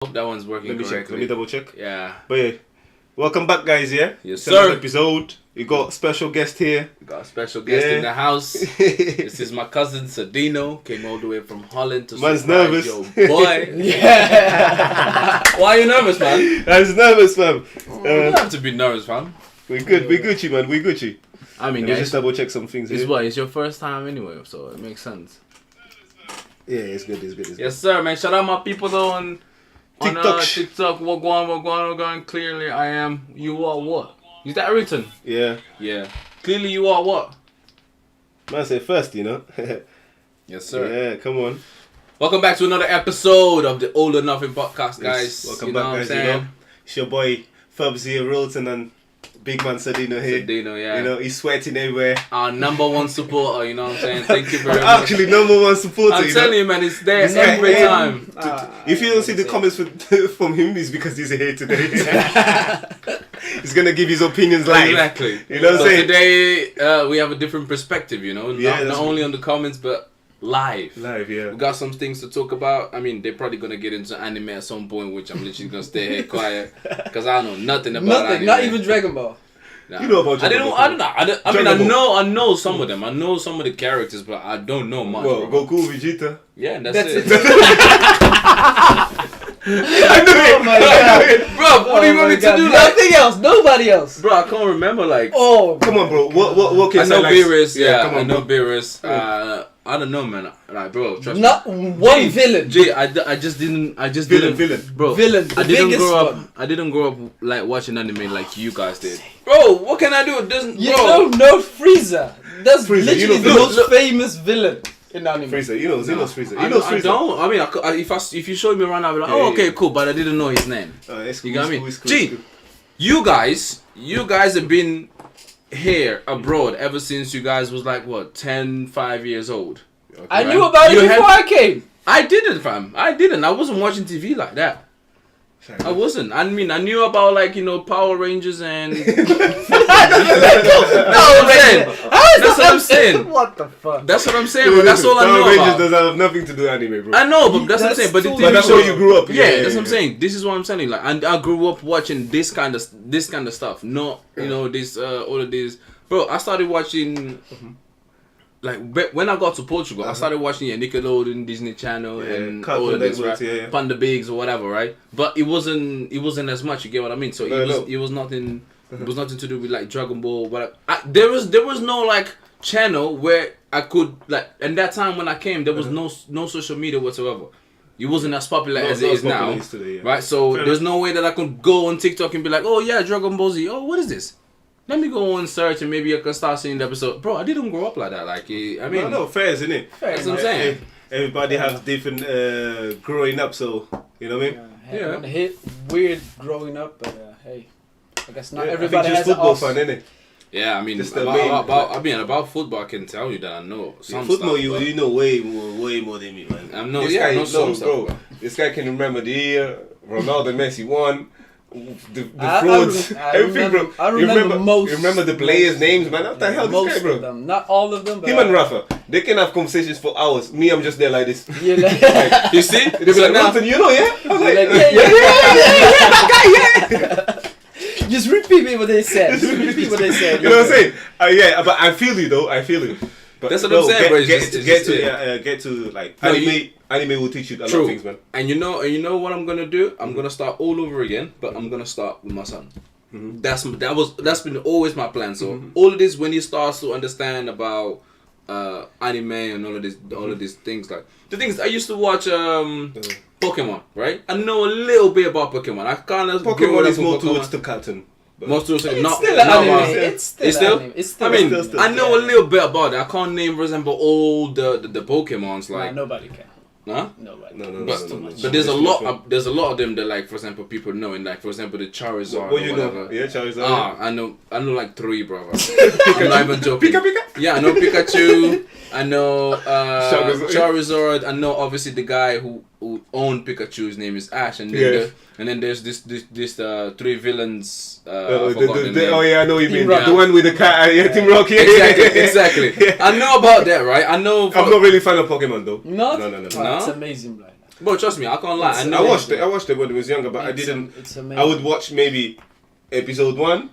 Hope that one's working correctly. Check. Let me double check. Yeah. But yeah, welcome back, guys. Yeah. Yes, Another sir. episode. We got special guest here. We got a special guest in the house. This is my cousin Sadino. Came all the way from Holland to Man's surprise nervous. your boy. Yeah. Why are you nervous, man? I was nervous, fam. You don't have to be nervous, fam. We good. We Gucci, man. We Gucci. I mean, Let me just double check some things it's here. what? It's your first time anyway, so it makes sense. Yeah, it's good. It's good. Yes, sir, man. Shout out my people though on TikTok. TikTok. What going? Clearly, I am. You are what? Is that written? Yeah. Yeah. Clearly, you are what? Man said first, you know. Yes, sir. Yeah, come on. Welcome back to another episode of the All or Nothing podcast, guys. Yes, welcome you back, know guys. What I'm You saying? know, it's your boy Fubs here, Rolton, and Big Man Sadino here. Sadino, yeah. You know, he's sweating everywhere. Our number one supporter, you know what I'm saying? Thank you very much. Actually, number one supporter. I'm telling you, man, it's there This guy every here- time. If you don't see the comments from him, it's because he's here today. He's gonna give his opinions live. Exactly. You know what I'm So saying? today, we have a different perspective, you know? Yeah, not that's only on the comments, but live. Live, yeah. We got some things to talk about. I mean, they're probably gonna get into anime at some point, which I'm literally gonna stay here quiet because I don't know nothing about anime. Not even Dragon Ball. Nah. You know about I Dragon don't Ball. know. I mean, Dragon Ball. I know some of them. I know some of the characters, but I don't know much. Well, bro. Goku, Vegeta. Yeah, that's That's it. I knew it. Oh my god. Bro, what do you want me to do? Like, Nothing else. Nobody else. bro, I can't remember. Like, Oh. Come on, bro. What I know Beerus. Yeah, come on, I know bro. Beerus. I don't know, man. Like, bro, trust Not one me. villain. I just didn't. Villain. Bro, Villain, the I didn't biggest grow up. one. I didn't grow up like watching anime like you guys did. Bro, what can I do? You Bro, don't know Frieza. That's Frieza, literally you know- the look, most famous villain in anime. Frieza. You know Frieza. I You know don't. Frieza. I mean, if you showed me around, I'd be like, Yeah, oh, yeah, okay, yeah. cool. But I didn't know his name. It's cool, You got it's me? cool, it's cool, Gee, it's cool. you guys have been here abroad ever since you guys was like what 5 years old. Okay. I Right. knew about it You before had- I came. I didn't, fam. I didn't. I wasn't watching TV like that. I wasn't. I mean, I knew about like Power Rangers and. That's what I'm saying. What the fuck? That's what I'm saying, bro. That's all I Power know Rangers about. doesn't have nothing to do with anime, bro. I know, but that's what I'm That's saying. But the too TV But that's show- where you grew up. Yeah, Yeah, that's what I'm yeah. saying. This is what I'm saying. Like, and I grew up watching this kind of stuff. Not this all of this. Bro, I started watching. Like when I got to Portugal, I started watching Nickelodeon, Disney Channel, Yeah, and Cartoon all of this, Networks, right? yeah, yeah. Panda Bigs or whatever, right? But it wasn't as much. You get what I mean? So No. it was nothing. It was nothing to do with like Dragon Ball. But there was no like channel where I could like. And that time when I came, there was no social media whatsoever. It wasn't as popular as it is now, today, yeah. right? So Fair there's no way that I could go on TikTok and be like, oh yeah, Dragon Ball Z. Oh, what is this? Let me go on search and maybe I can start seeing the episode. Bro, I didn't grow up like that. Like, I mean, No, fair, isn't it? that's what I'm saying. Everybody has different growing up, so you know what I mean. Yeah. Hit weird growing up, but hey, I guess not Yeah, everybody I think has just football an fan, innit? Yeah, I mean, Just the main- about football, I can tell you that I know some Football, stuff, but you know way more than me, man. I know, This yeah, I guy, know some no, stuff, bro. bro. This guy can remember the year Ronaldo, Messi won. The I frauds, I everything, remember- bro. I remember most- You remember the players' names, man. What the hell, most this guy, bro? of them, not all of them, but Him and Rafa, they can have conversations for hours. Me, I'm just there like this. Yeah, like, You see? They be So like, now- Rolton, you know, yeah? I was like, like, just repeat me what they said. Just repeat what they said. You know what I'm saying? Yeah, but I feel you though. I feel you. But That's what I'm saying, bro. It's Get, just- it's get just to it. get to like No, anime will teach you a lot True. of things, man. And you know what I'm gonna do? I'm gonna start all over again, but I'm gonna start with my son. That's been always my plan. So all of this, when he starts to understand about anime and all of these things, like the things I used to watch Pokemon, right? I know a little bit about Pokemon. I kind of Pokemon is more towards the cartoon. But most towards It's not still not anime. about- It's still It's still? anime. It's still I mean, still- I know a little bit about it. I can't name, for example, all the Pokemons like, nobody can. huh? Nobody. No, It's no, too no. much. But there's a It's lot. too much. There's a lot of them that, like, for example, people know, and like, for example, the Charizard. What or you whatever. know? Yeah, Charizard. I know like 3, brother. I'm not even joking. Pika Pika. Yeah, I know Pikachu. I know Charizard. Charizard. I know obviously the guy who owned Pikachu. His name is Ash, and then Yeah. and then there's this 3 villains. I forgot the name. Oh yeah, I know what you Team mean. Rock. The one with the cat. Yeah, Team Rock. Yeah, Exactly. Yeah. I know about that, right? I know. I'm not really fan of Pokemon though. Not? No. Oh, it's amazing, blind. Bro, trust me, I can't lie. I watched it when I was younger, but I didn't. It's amazing. I would watch maybe episode 1,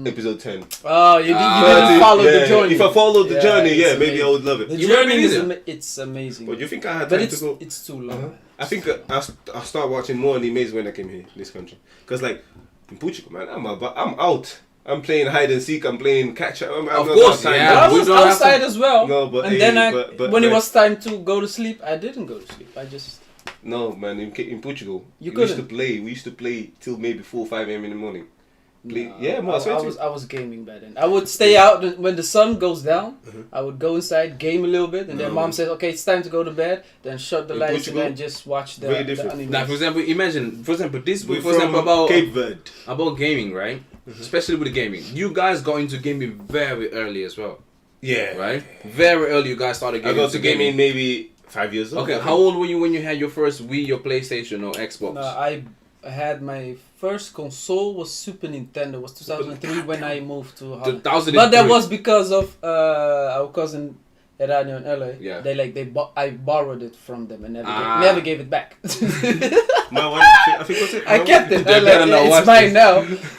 episode 10. Oh, you didn't follow the journey. If I followed the journey, it's maybe I would love it. The You journey remember is it's amazing. But you think I had But time to go? it's too long. I think I started watching more animes when I came here, this country. Because like, in Portugal, man, I'm out. I'm playing hide and seek. I'm playing catch up. Of course, yeah. But I we was don't have outside to- as well. No, but and hey, then but when it like- was time to go to sleep, I didn't go to sleep. I just No, man, in Portugal, You we used to couldn't? play. We used to play till maybe 4 or 5 a.m. in the morning. Play, No, yeah, more I was gaming by then. I would stay out when the sun goes down. I would go inside, game a little bit, and then mom says, "Okay, it's time to go to bed." Then shut the In lights Portugal, and then just watch the very different. anime. Like for example, imagine this We're for example from about Cape Verde. about gaming, right? Especially with the gaming, you guys got into gaming very early as well, Yeah, right? Very early, you guys started I getting got into to gaming maybe 5 years old. Okay, how old were you when you had your first Wii, or PlayStation, or Xbox? No, I had my first console was Super Nintendo. It was 2003 when I moved to Holland. 2003. But that was because of our cousin Eranio in LA. Yeah. I borrowed it from them and Ah. never gave it back. My one, I think what's it? I kept it. They I'm better not it's watch mine this. now.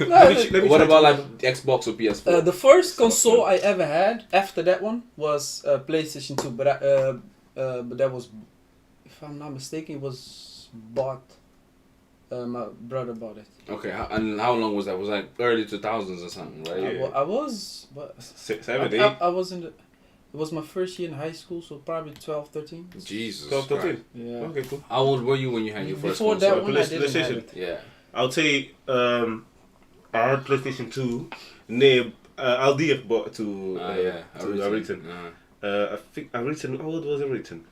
Let me What try about to like Xbox or PS4? The first console I ever had after that one was PlayStation 2, but that was, if I'm not mistaken, it was bought. My brother bought it. Okay, and how long was that? Was like early 2000s or something, right? Yeah. I was, but 7, 8, I was in the. It was my first year in high school, so probably 12, 13. Jesus 12, Christ. 13. Yeah. Okay, cool. How old were you when you had your first Before console? that one, I didn't have PlayStation. it. Yeah. I'll say I had PlayStation 2. Near Aldia bought to Arrington. I think Arrington. How old was Arrington?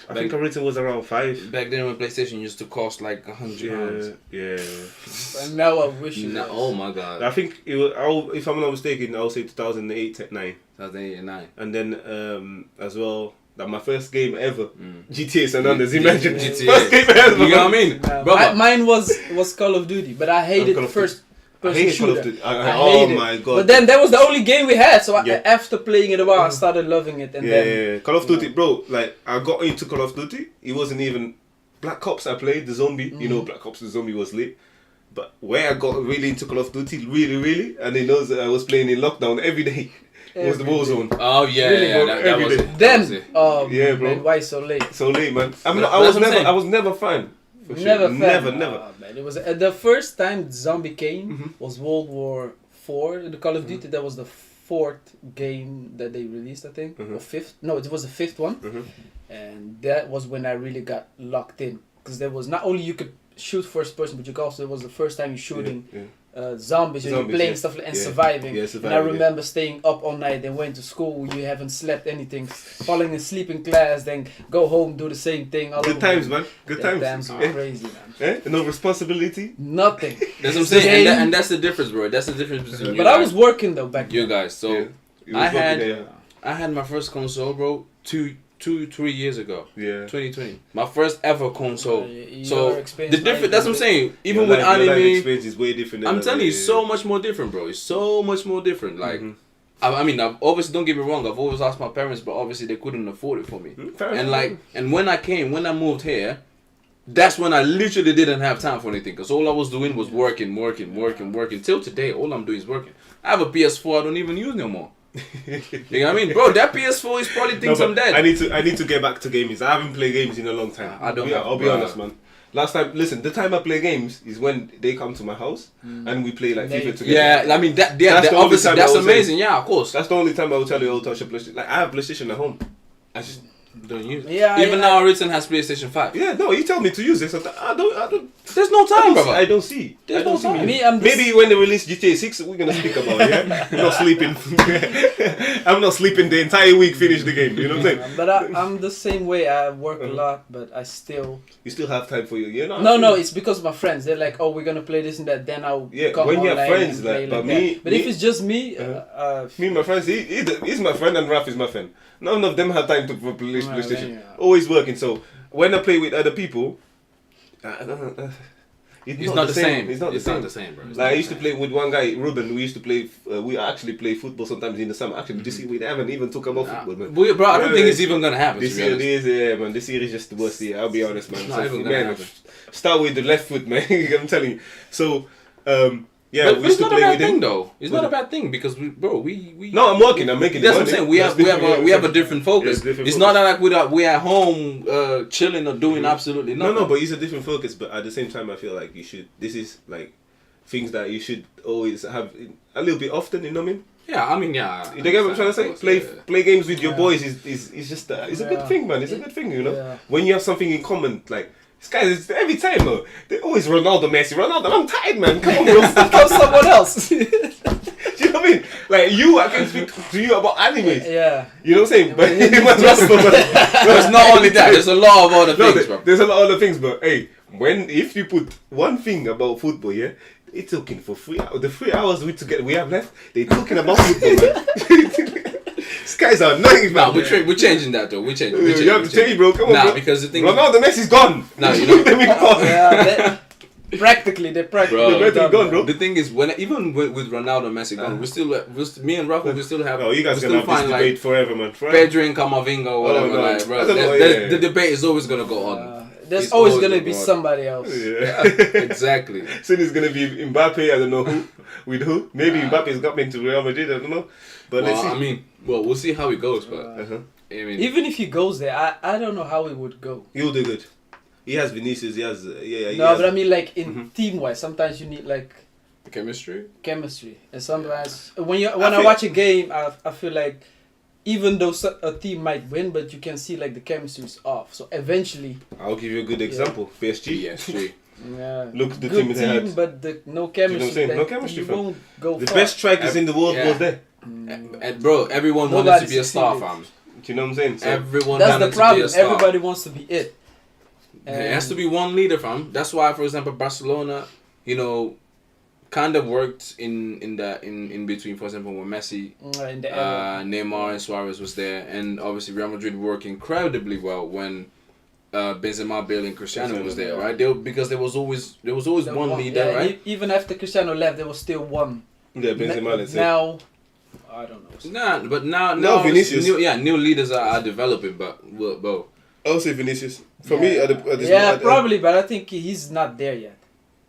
I think Arrington was around 5. Back then when PlayStation used to cost like £100. Yeah. And now I wish it was. Oh my god. I think it was. If I'm not mistaken, I'll say 2008, 9. 2008 and 9. And then as well, that my first game ever, GTA San Andreas. Imagine GTA. first game ever. You know what I mean? Brother. Mine was Call of Duty, but I hated Call of first I person hate Call shooter. of Duty. I Oh hate it. my god. But then that was the only game we had, so Yeah. after playing it a while, I started loving it. And then yeah, Call of Duty, bro. Like I got into Call of Duty. It wasn't even Black Ops. I played the zombie. You know, Black Ops the zombie was lit. But where I got really into Call of Duty, really, and he knows that I was playing in lockdown every day. Was the Warzone. Oh yeah, Really, yeah, bro, that every was day. it. That was then, it. Yeah, bro. man, why so late? So late, man. I That's was what I'm saying. never a fan. For sure. Never fan. Never. Oh, man. It was the first time zombie came was World War IV. The Call of Duty. That was the 4th game that they released, I think, or 5th. No, it was the 5th one, and that was when I really got locked in, because there was not only you could shoot first person, but you could also, it was the first time you're shooting zombies, and you're playing stuff and surviving. Yeah, And I remember staying up all night, then went to school, you haven't slept anything, falling asleep in class, then go home, do the same thing. All Good over times, again. man. Good Yeah, times. times were crazy, man. No responsibility. Nothing. That's what I'm It's the saying, game. and that's the difference, bro. That's the difference between you But guys. I was working though back You then. guys, so Yeah. It was I fucking had there. I had my first console, bro, 3 years ago. Yeah. 2020. My first ever console. Your So experience the different. might That's what I'm be- saying. Even Your with life anime, experience is way different. Than I'm telling you, yeah. so much more different, bro. It's so much more different. Like, I mean, obviously, don't get me wrong. I've always asked my parents, but obviously they couldn't afford it for me. Fair And enough. like, and when I moved here, that's when I literally didn't have time for anything, because all I was doing was working. Till today, all I'm doing is working. I have a PS4 I don't even use no more. You know what I mean, bro? That PS4 is probably thinks No, I'm but dead. I need to get back to gaming. I haven't played games in a long time. I don't I'll be bruh. honest, man. Last time, listen, the time I play games is when they come to my house and we play like FIFA together. Yeah, I mean that. Yeah, That's that the only obviously time that's I would say- amazing. Yeah, of course. That's the only time I will tell you I'll touch a PlayStation. Like I have PlayStation at home. I just Don't use it. Yeah, Even now, Ritzen has PlayStation 5. yeah, no. You tell me to use this. I don't. There's no time, brother. I don't see. There's I don't no see time. Me, I'm this- Maybe when they release GTA 6, we're gonna speak about it. Yeah, I'm not sleeping. I'm not sleeping the entire week. Finish the game. You know what I'm saying? But I'm the same way. I work a lot, but I still. You still have time for you. You know. No, it's because of my friends. They're like, "Oh, we're gonna play this and that." Then I'll Yeah, come when you have online friends, and play like, but that. me- But if it's just me, Me and my friends, he's my friend and Raf is my friend. None of them have time to play PlayStation. yeah. Always working. So when I play with other people, It's not the same. It's not the same, bro. Like I used to play with one guy, Ruben. We used to play. We actually play football sometimes in the summer. Actually, this year we haven't even talked about football, man. Bro, I don't think it's even gonna happen. This year, man. This year is just the worst year. I'll be honest, man. It's not even gonna happen. Start with the left foot, man. I'm telling you. So, yeah, but we used to play with him. Though. It's not a bad thing because we. No, I'm working. I'm making. That's what I'm saying. We have a different focus. It's not like we're at home chilling or doing absolutely nothing. No, but it's a different focus. But at the same time, I feel like you should. This is like things that you should always have a little bit often. You know what I mean? Yeah, I mean, yeah. You get what I'm trying to say? Play games with your boys is just it's a good thing, man. It's a good thing, you know. Yeah. When you have something in common, like. These guys, every time, bro, they always Ronaldo, Messi, Ronaldo. I'm tired, man. Come on, bro. Become someone else. Do you know what I mean? Like you, I can speak to you about animes. Yeah. You know what I'm saying? But it's not only that. There's a lot of other things, bro. There's a lot of other things, but hey, if you put one thing about football, yeah, it's talking for 3 hours. The 3 hours we have left, they're talking about football, man. These guys are nice, man. We're changing that though. We're changing. You have to change, bro. Come on, bro. Because the thing. Ronaldo, Messi's gone. Nah, you know. They're practically gone, bro. The thing is, even with Ronaldo, Messi gone, we still me and Rafa, we still have. Oh, you guys gonna have this debate forever, man. Pedro and Camavinga or whatever, like, bro. The debate is always gonna go on. There's always gonna be somebody else. Yeah. Exactly. Soon it's gonna be Mbappe. I don't know who with who. Maybe Mbappe's got into Real Madrid. I don't know. But let's see. I mean, we'll see how it goes. But I mean, even if he goes there, I don't know how it would go. He'll do good. He has Vinicius. He has but I mean, like in team wise, sometimes you need like chemistry, and sometimes when I watch a game, I feel like even though a team might win, but you can see like the chemistry is off. So eventually, I'll give you a good example. PSG. Yeah. Look, the good team they had, but no chemistry. You know what I'm saying? No chemistry. You won't go the far. best strikers in the world was there. And bro, everyone wanted to be a star, fam. Do you know what I'm saying? So everyone. That's the problem. To be a star. Everybody wants to be it. It has to be one leader, fam. That's why, for example, Barcelona, kind of worked in between. For example, when Messi, Neymar, and Suarez was there, and obviously Real Madrid worked incredibly well when Benzema, Bale, and Cristiano was there, right? Because there was always one leader, right? Even after Cristiano left, there was still one. Yeah, Benzema. Let's say. Now, I don't know. But now Vinicius. New leaders are developing, but I'll say Vinicius. For me, at this moment, probably, but I think he's not there yet.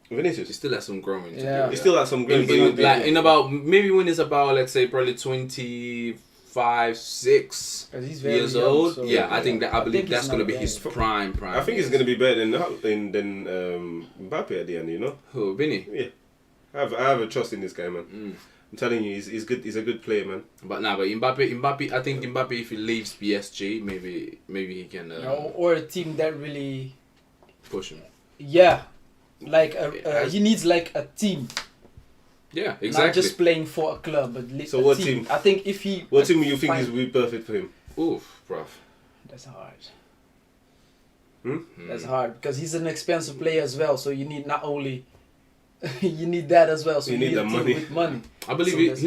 Vinicius. He still has some growing to do. He still has some growing. In about maybe when he's about, let's say, probably 25, 6 years old. So I believe that's gonna be his prime. I think he's gonna be better than Mbappe at the end. You know who? Vinny. Yeah, I have a trust in this guy, man. I'm telling you, he's good. He's a good player, man. But Mbappe. I think Mbappe, if he leaves PSG, maybe he can. Or a team that really push him. Yeah, like he needs like a team. Yeah, exactly. Not just playing for a club, but so what team? I think if he. What team do you think is really perfect for him? Oof, bruv. That's hard. Hmm? That's hard because he's an expensive player as well. So you need not only. You need that as well. So you need the money. With money. I believe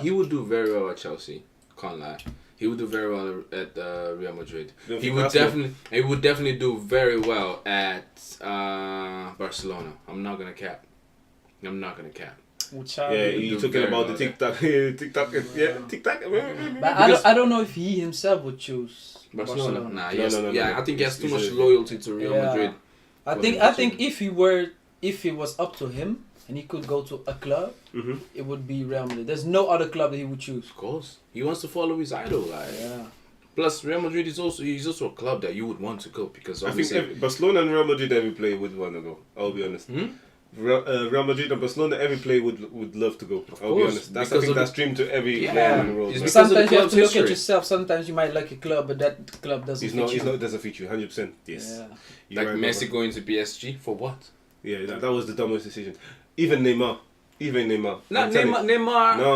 he would do very well at Chelsea. Can't lie. He would do very well at Real Madrid. He would definitely do very well at Barcelona. I'm not gonna cap. Yeah, you talking about the TikTok, TikTok. But I don't know if he himself would choose Barcelona. Nah, I think he has too much loyalty to Real Madrid. I think if it was up to him and he could go to a club, it would be Real Madrid. There's no other club that he would choose. Of course, he wants to follow his idol. Plus, Real Madrid is also a club that you would want to go because obviously I think Barcelona and Real Madrid every player would want to go. I'll be honest. Real Madrid and Barcelona every player would love to go. I'll be honest. I think that's dream to every player in the world. Sometimes you have to look at yourself. Sometimes you might like a club, but that club doesn't. It doesn't fit you 100%. Yes. Yeah. Like Messi going to PSG for what? Yeah, that was the dumbest decision. Even Neymar. Neymar. No,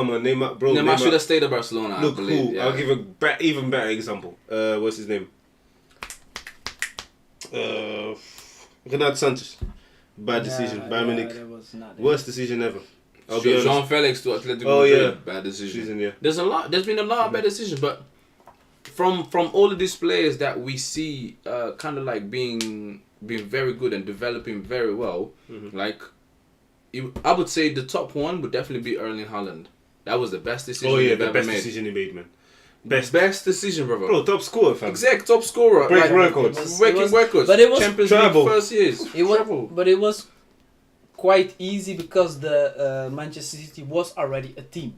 man, Neymar, bro. Neymar should have stayed at Barcelona. Look, I'll give a even better example. What's his name? Renato Sanchez. Bad decision. Bayern Munich. Worst decision ever. I'll be honest. Jean Felix to Atletico Madrid. Bad decision. There's been a lot of bad decisions, but from all of these players that we see kind of like being been very good and developing very well. Mm-hmm. Like, I would say the top one would definitely be Erling Haaland. That was the best decision Oh yeah, they've the ever best made. decision he made, man. Best decision, brother. Bro, top scorer, fam. Exact top scorer. Break like, records. Breaking records. but it was Champions travel. League first years. But it was quite easy because the Manchester City was already a team.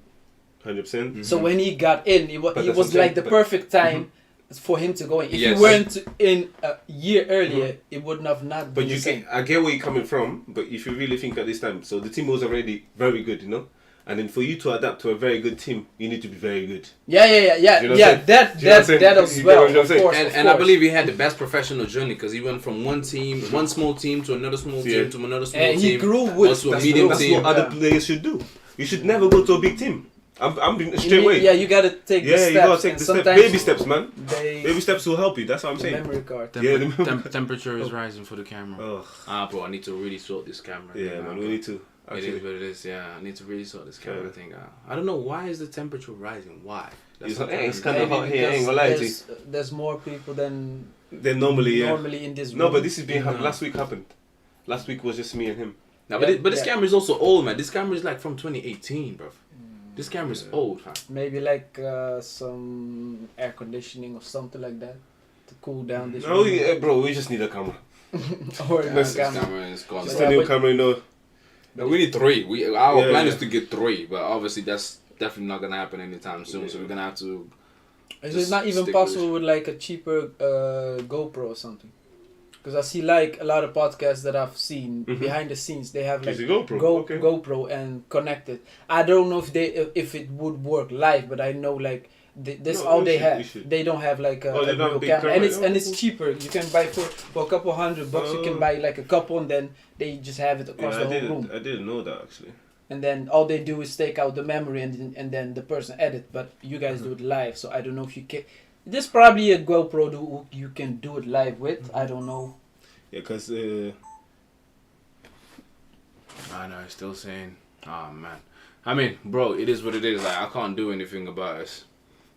100%. So when he got in, it But was that's what I'm like the saying, perfect time for him to go in. If Yes. he weren't in a year earlier, it wouldn't have not been But the same. I get where you're coming from, but if you really think at this time, so the team was already very good, you know? And then for you to adapt to a very good team, you need to be very good. Yeah. You know what I'm saying? That Do you know what I'm as saying? well. You know what I'm Of saying? course, And I believe he had the best professional journey because he went from one small team to another small Yeah. team to another small And team. he grew with also a That's, medium that's team. what other players should do. You should never go to a big team. I'm being straight away. Yeah, you gotta take the Yeah, steps. you gotta take and the steps. sometimes Baby steps, man. They Baby steps will help you. That's what I'm the saying. memory card. Yeah, Temperature is rising for the camera. Oh, Bro, I need to really sort this camera. yeah, man. We need to. It is Actually, what it is. Yeah, I need to really sort this camera Yeah. thing out. I don't know why is the temperature rising. Why? It's what not- I'm it's trying kinda to- hot here. I ain't gonna lie to you. There's more people than then normally, yeah. normally in this room. No, but this is being No. last week happened. Last week was just me and him. No, but this Yeah. camera is also old, man. This camera is like from 2018, bro. This camera is old, fam. maybe like some air conditioning or something like that to cool down this No, room. yeah, bro, we just need a camera. Or a This This camera. camera is gone. Just Yeah, a new but- camera, you know. No, we need 3. Our Yeah, plan yeah. is to get 3, but obviously that's definitely not gonna happen anytime soon. So we're gonna have to. Is Just it not even stick possible with like a cheaper GoPro or something? Because I see like a lot of podcasts that I've seen Mhm. behind the scenes. They have like Is it GoPro? Okay. GoPro and connected. I don't know if it would work live, but I know like this No, all you they should- have. you should. They don't have like Oh, a they don't real have big camera, and camera. it's cheaper. You can buy for a couple $100. You can Oh. buy like a couple, and then they just have it across Yeah, the whole room. I didn't know that actually. And then all they do is take out the memory and then the person edit. But you guys do it live, so I don't know if you can. There's probably a GoPro who you can do it live with. I don't know. Yeah, because I know. Still saying. Oh man. I mean, bro, it is what it is. Like I can't do anything about this.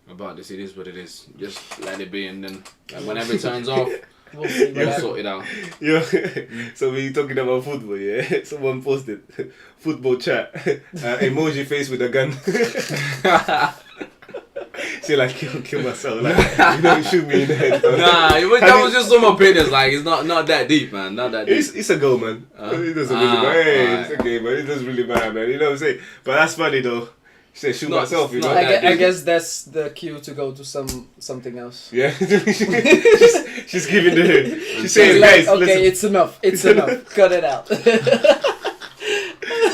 About this, it is what it is. Just let it be, and then whenever it turns off, We'll see what we'll happens. sort it out. yeah. So we talking about football, yeah. Someone posted football chat emoji face with a gun. She like kill myself, like you know, shoot me in the head. Nah, that was just some opinions. Like it's not that deep, man. Not that deep. It's a goal, man. It doesn't really matter. Hey, it's okay, man. It doesn't really matter, man. You know what I'm saying? But that's funny though. She said shoot No, myself, you it's know. not that I deep. guess that's the cue to go to something else. Yeah, she's giving the. She's saying, It's like, guys, okay, listen. it's enough. It's enough. Cut it out.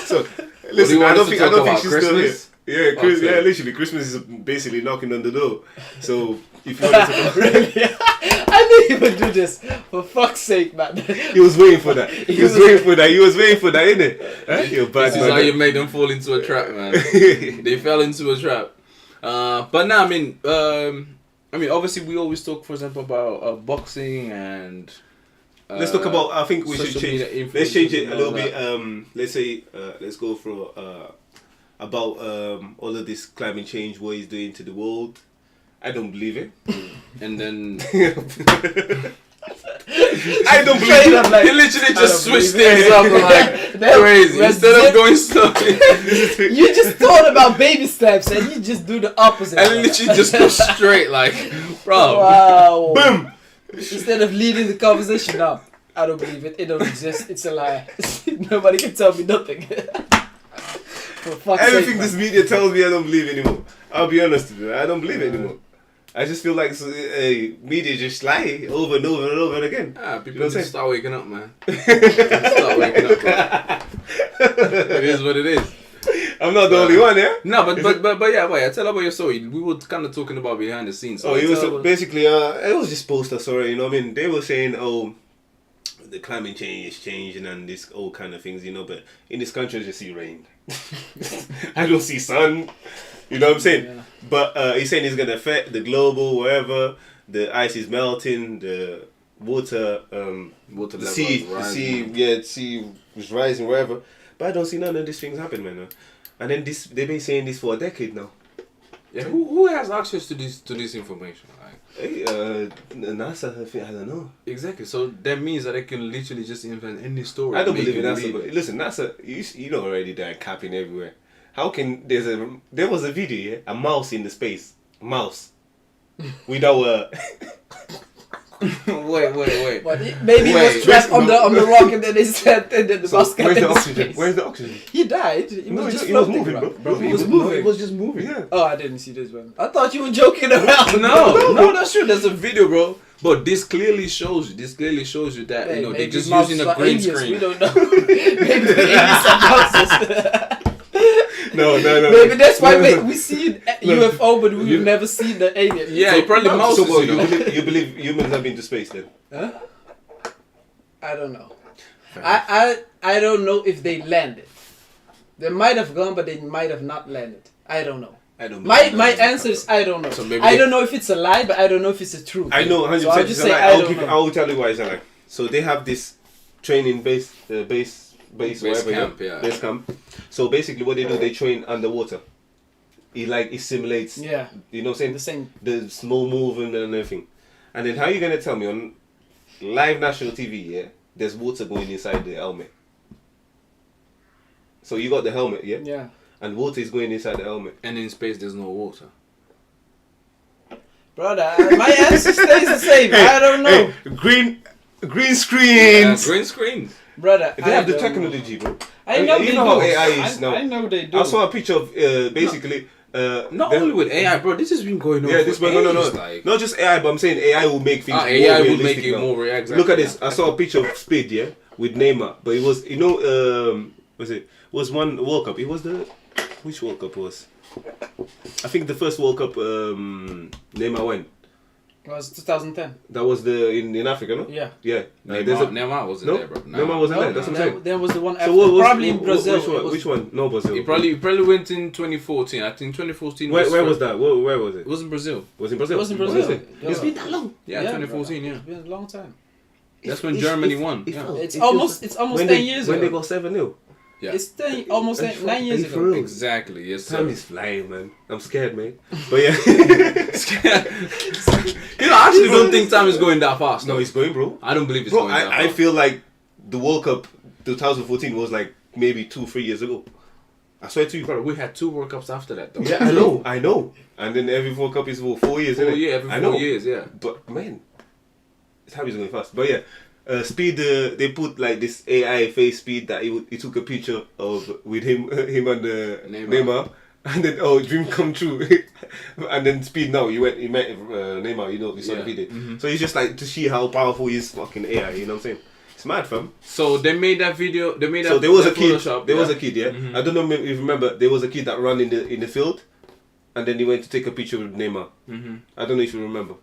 So, do listen, you I want don't us to think talk about she's still here. Christmas? Yeah, Okay. yeah, literally, Christmas is basically knocking on the door. So if you want to, Really? I didn't even do this. For fuck's sake, man. he was waiting for that. He was waiting for that. He was waiting for that, innit? Huh? You're bad, This is how you man. make them fall into a trap, man. They fell into a trap. But now, I mean, obviously, we always talk, for example, about boxing and. Let's talk about. I think we should social change. media Let's change it influencers a and little all bit. Let's say. Let's go for about all of this climate change, what he's doing to the world. I don't believe it. And then I don't believe Straight it. up, like, he literally I just don't switched believe things it. up like That- crazy. that's Instead of it. going slowly, You just thought about baby steps and you just do the opposite. and literally just go straight, like, bro. Wow. Boom. Instead of leading the conversation up. I don't believe it. It don't exist. It's a lie. Nobody can tell me nothing. For fuck's Everything sake, this man. media tells me, I don't believe anymore. I'll be honest with you, I don't believe it anymore. I just feel like media just lie over and over and over again. Ah, people You know what I'm just start waking up, man. Start waking up, bro. It is what it is. I'm not the only one, yeah? No, but yeah, tell about your story. We were kind of talking about behind the scenes. So it was tell- basically, it was just poster, sorry, you know what I mean? They were saying, oh, the climate change is changing and this all kind of things, you know, but in this country I just see rain. I don't see sun, you know what I'm saying? Yeah. But he's saying it's going to affect the global, wherever, the ice is melting, the water, Water the level sea, is rising. the sea is rising, wherever. But I don't see none of these things happen, man. And then they've been saying this for a decade now. Yeah, who has access to this information? Like, Hey, NASA, I don't know. Exactly. So that means that they can literally just invent any story. I don't make believe in you NASA. But listen, NASA, you know already they're capping everywhere. How can there was a video, a mouse in the space, mouse, without Wait. But maybe he was trapped on the rock and then they said and then the bus got where's the in oxygen? space. Where's the oxygen? He died. He No, was just he was floating moving, around. bro. He was moving. It was just moving. Yeah. Oh, I didn't see this one. I thought you were joking around. No, that's true. There's a video, bro. But this clearly shows you. that Hey, they're maybe just mouses using a are green aliens, screen. We don't know. Maybe the aliens are mouses. No. Maybe that's why No. we see UFO, but we've never seen the alien. Yeah, it probably mouses. So, you know? you believe humans have been to space then? Huh? I don't know. I don't know if they landed. They might have gone, but they might have not landed. I don't know. I don't. My answer is I don't know. So maybe I don't know if it's a lie, but I don't know if it's a truth. I know 100% So I'll it's just a say lie. I don't know. I will tell you why it's a lie. So they have this training base whatever, camp, yeah. Base camp. So basically what they do, they train underwater. It simulates, Yeah, you know what I'm the saying? same. The slow movement and everything. And then how you going to tell me on live national TV, yeah, there's water going inside the helmet. So you got the helmet, yeah? Yeah. And water is going inside the helmet. And in space, there's no water. Brother, my answer stays the same. I don't know. Hey, green screens! Green screens. Brother, They have the don't know. technology, bro. I know you they know do. how AI is now. I know they do. I saw a picture of basically. Not only with AI, bro. This has been going on. Yeah, for this one, no. ages, Like, Not just AI, but I'm saying AI will make things more AI will realistic make it now. more real. Exactly. Look at this. I saw a picture of Speed, yeah, with Neymar, but it was, was one World Cup. It was which World Cup was? I think the first World Cup Neymar went. It was 2010. That was in Africa, no? Yeah. Yeah. Neymar wasn't No? there, bro. Neymar wasn't there. That's what I'm saying. There was the one after. So what was Probably in Brazil. Which one? No, Brazil. He probably went in 2014. I think 2014. Where was that? Where was it? It was in Brazil. Was it in Brazil? It was in Brazil. Yeah. It's been that long. Yeah, 2014. Yeah, It's been a long time. that's when Germany won. Yeah. It's almost 10 years when ago. they got 7-0. Yeah. It's almost 9 years For ago. real. Exactly. Yes, Time sir. is flying, man. I'm scared, man. But yeah. You know, I actually don't think time is going that fast. No, though. it's going, bro. I don't believe it's Bro, going that I fast. feel like the World Cup 2014 was like maybe 2-3 years ago. I swear to you. Bro, we had 2 World Cups after that, though. Yeah, I know. And then every World Cup is for 4 years, isn't it? Yeah, every I 4 know. years, yeah. But man, time is going fast. But yeah, Speed. They put like this AI face Speed that he took a picture of with him and Neymar. And then dream come true. And then Speed now he met Neymar. You know, you saw the video. Mm-hmm. So it's just like to see how powerful his fucking AI. You know what I'm saying? It's mad, fam. So they made that video. They made that. So there was a that kid. Photoshop, There was yeah. a kid. Yeah. Mhm. I don't know if you remember. There was a kid that ran in the field, and then he went to take a picture with Neymar. Mhm. I don't know if you remember.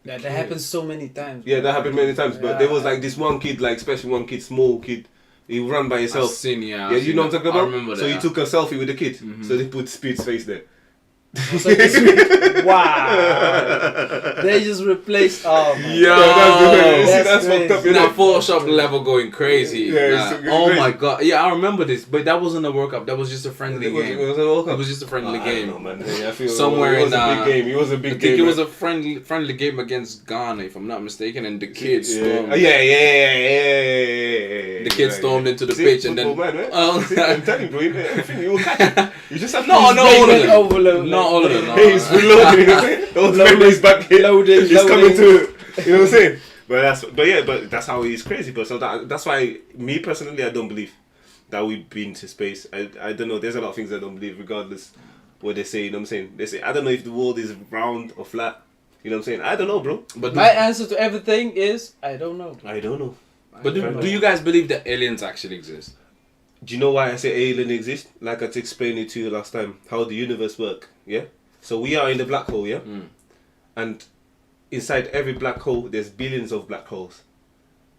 Yeah, that happens so many times. Yeah, that happened many times. But Yeah. there was like this one kid, like especially one kid, small kid. He ran by I've himself. seen, yeah. Yeah, you know what I'm talking about? I remember that. So he took a selfie with the kid. Mhm. So they put Speed's face there. So wow. They just replaced. Oh my Yo, That's fucked up. Now innit? Photoshop level going crazy. Yeah, it's oh crazy. my god. Yeah, I remember this, but that wasn't a World Cup. That was just a friendly It was game. a World Cup? It was just a friendly I game. don't know, man. I feel Somewhere it was in, a big game. It was a I big think game. it was man. a friendly game against Ghana, if I'm not mistaken, and the kids Yeah. stormed. Yeah. The kids stormed into the pitch and then. football, man, right? Oh. See, I'm telling you, bro. Everything you will catch it. You just have to. No, all of Payment them. overload. Not all of them. No. Hey, he's reloading. Those memories back here. Loading, He's coming loading. to. You know what I'm saying? But that's how he's crazy. But so that's why me personally, I don't believe that we've been to space. I don't know. There's a lot of things I don't believe, regardless what they say. You know what I'm saying? They say I don't know if the world is round or flat. You know what I'm saying? I don't know, bro. But My answer to everything is I don't know. I don't know. do you guys believe that aliens actually exist? Do you know why I say alien exist? Like I explained it to you last time, how the universe work. Yeah. So we are in the black hole. Yeah. Mm. And inside every black hole, there's billions of black holes.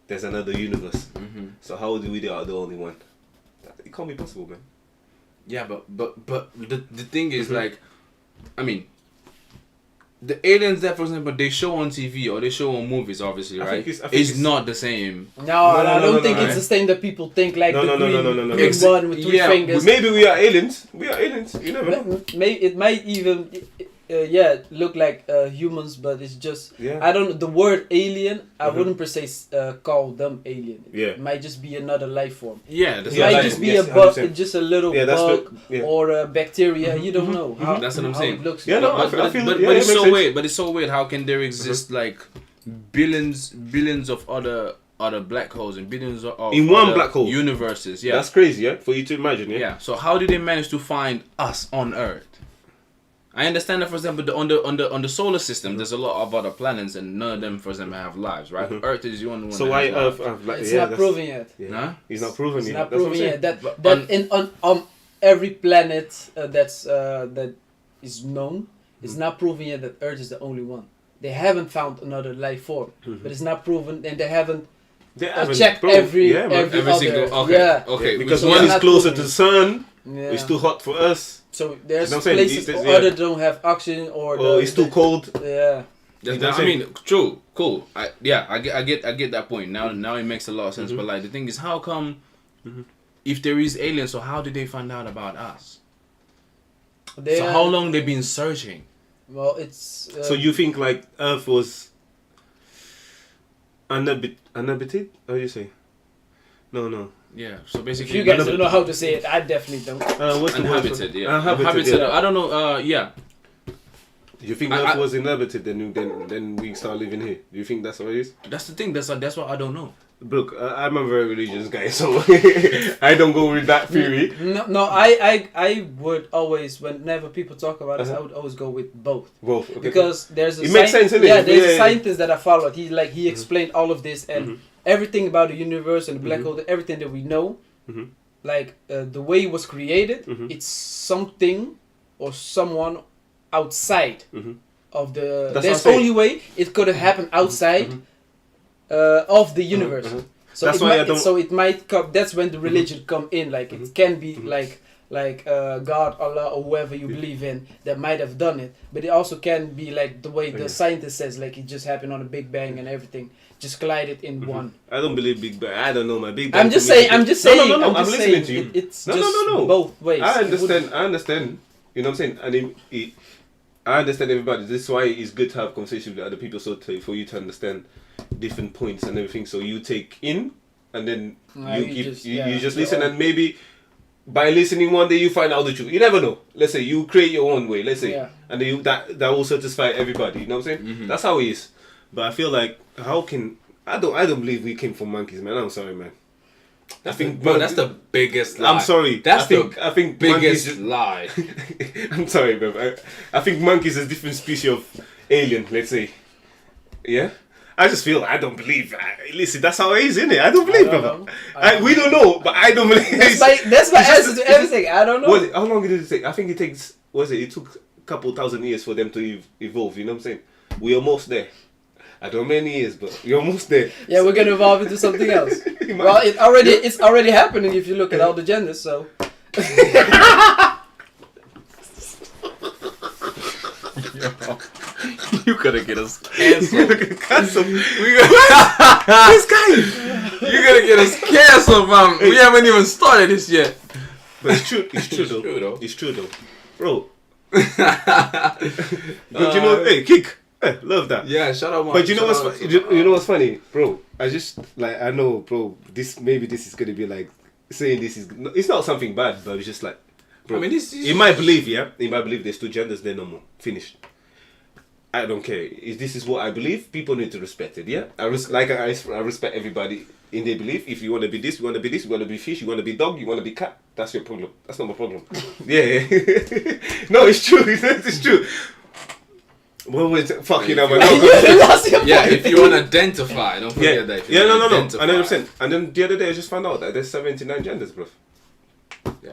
There's another universe. Mm-hmm. So how do we are the only one? It can't be possible, man. Yeah, but the thing is, like, I mean, the aliens that, for example, they show on TV or they show on movies, obviously, I right? think it's It's not the same. No, I don't think no, it's the same that people think like No, the no, green, no. green one with three Yeah, fingers. Maybe we are aliens. We are aliens. You never know. It might even look like humans, but it's just Yeah. I don't. The word alien, I wouldn't per se call them alien. Yeah. It might just be another life form. Yeah, that's It Yeah, might like- just be yes, a bug, 100%. just a little Yeah, that's bug the- yeah. or a bacteria. You don't know. How, That's what I'm how saying. it looks. Yeah, no, but, I feel- but yeah, it it's makes so sense. weird. But it's so weird. How can there exist like billions of other black holes and billions of In one other black hole. universes? Yeah, That's crazy, yeah, for you to imagine, yeah. yeah. So how did they manage to find us on Earth? I understand that, for example, on the solar system, there's a lot of other planets, and none of them, for example, have lives, right? Earth is the only one. So that why has Earth? lives. Like, It's yeah, not that's- proven yet. Yeah. Nah? He's not proven It's yet. not That's what I'm proven yet. saying. That But that on every planet that is known, it's not proven yet that Earth is the only one. They haven't found another life form, but it's not proven, and they haven't They haven't checked proved- every yeah, man. every Every other. single okay, Yeah. okay. Because So one it's is not closer to proven. the sun, Yeah. it's too hot for us, So there's You know what I'm saying? places It's- or yeah. other don't have oxygen or or it's too cold. Yeah. You know what I'm I saying? mean, true, cool. I get that point. Now it makes a lot of sense. But like the thing is, how come if there is aliens, so how did they find out about us? They So are- how long they been searching? Well, it's So you think like Earth was uninhabited? How do you say? No. Yeah. So if basically, you guys don't know how to say it, I definitely don't. What's the word for- inhabited. Yeah. Uninhabited, yeah. I don't know. Yeah. You think I- Earth I- was inhabited, then we start living here? Do you think that's what it is? That's the thing. That's what I don't know. Look, I'm a very religious guy, so I don't go with that theory. No, I would always, whenever people talk about this, I would always go with both. Both, okay. Because there's a It makes sense, innit? Yeah, there's Yeah, a yeah. scientist that I followed. He explained all of this and everything about the universe and the black hole, everything that we know, like the way it was created, it's something or someone outside of the. That's There's what I'm only way it could have happened outside of the universe. So That's it why I might, don't- so it might come. That's when the religion come in. Like it can be like God, Allah, or whoever you believe in that might have done it, but it also can be like the way the scientist says, like it just happened on a Big Bang and everything just collided in one. I don't believe Big Bang. I don't know my Big Bang. I'm just for me- saying. I'm just saying. No, I'm I'm just listening saying. to you. It's No, just no. both ways. I It would- understand. You know what I'm saying? And I understand everybody. This is why it's good to have conversations with other people, so for you to understand different points and everything. So you take in, and then Nah, you you keep just- you yeah, just your listen, own- and maybe by listening one day you find out the truth. You never know. Let's say you create your own way. Let's say, Yeah. and then that will satisfy everybody. You know what I'm saying? That's how it is. But I feel like how can I don't believe we came from monkeys, man. I'm sorry, man. I think Bro, that's the biggest lie. I'm sorry. That's I think monkeys biggest lie. I'm sorry, bro. I think monkeys is a different species of alien, let's say. Yeah? I just feel I don't believe. Listen, that's how it is, isn't it? I don't believe, don't brother. know. We don't know, but I don't believe. That's my answer to everything. I don't know. How long did it take? I think it takes, it took a couple thousand years for them to evolve, you know what I'm saying? We're almost there. I don't know many years, but we're almost there. Yeah, we're gonna evolve into something else. Well, it's already happening if you look at all the genders. So. You gotta get us canceled. Cancel. This guy. You gotta get us canceled, fam. We haven't even started this yet. But it's true. It's true, though. true, though. It's true, though. Bro. But you know, hey, kick. Hey, love that. Yeah, shut up, man. But you know Shout what's out you know what's funny, bro? I just like I know, bro. This is gonna be like saying this is it's not something bad, but it's just like, bro. I mean, this is- in my belief, yeah. In my belief, there's two genders. They're no more. Finished. I don't care. If this is what I believe, people need to respect it. Yeah, I respect everybody in their belief. If you want to be this, you want to be this. You want to be fish. You want to be dog. You want to be cat. That's your problem. That's not my problem. Yeah. No, it's true. It's true. Well, wait, fuck you know, man. You lost your Yeah, point. if you want to identify, don't Yeah, forget that. If you yeah, wanna no. identify. I understand. And then the other day I just found out that there's 79 genders, bro. Yeah.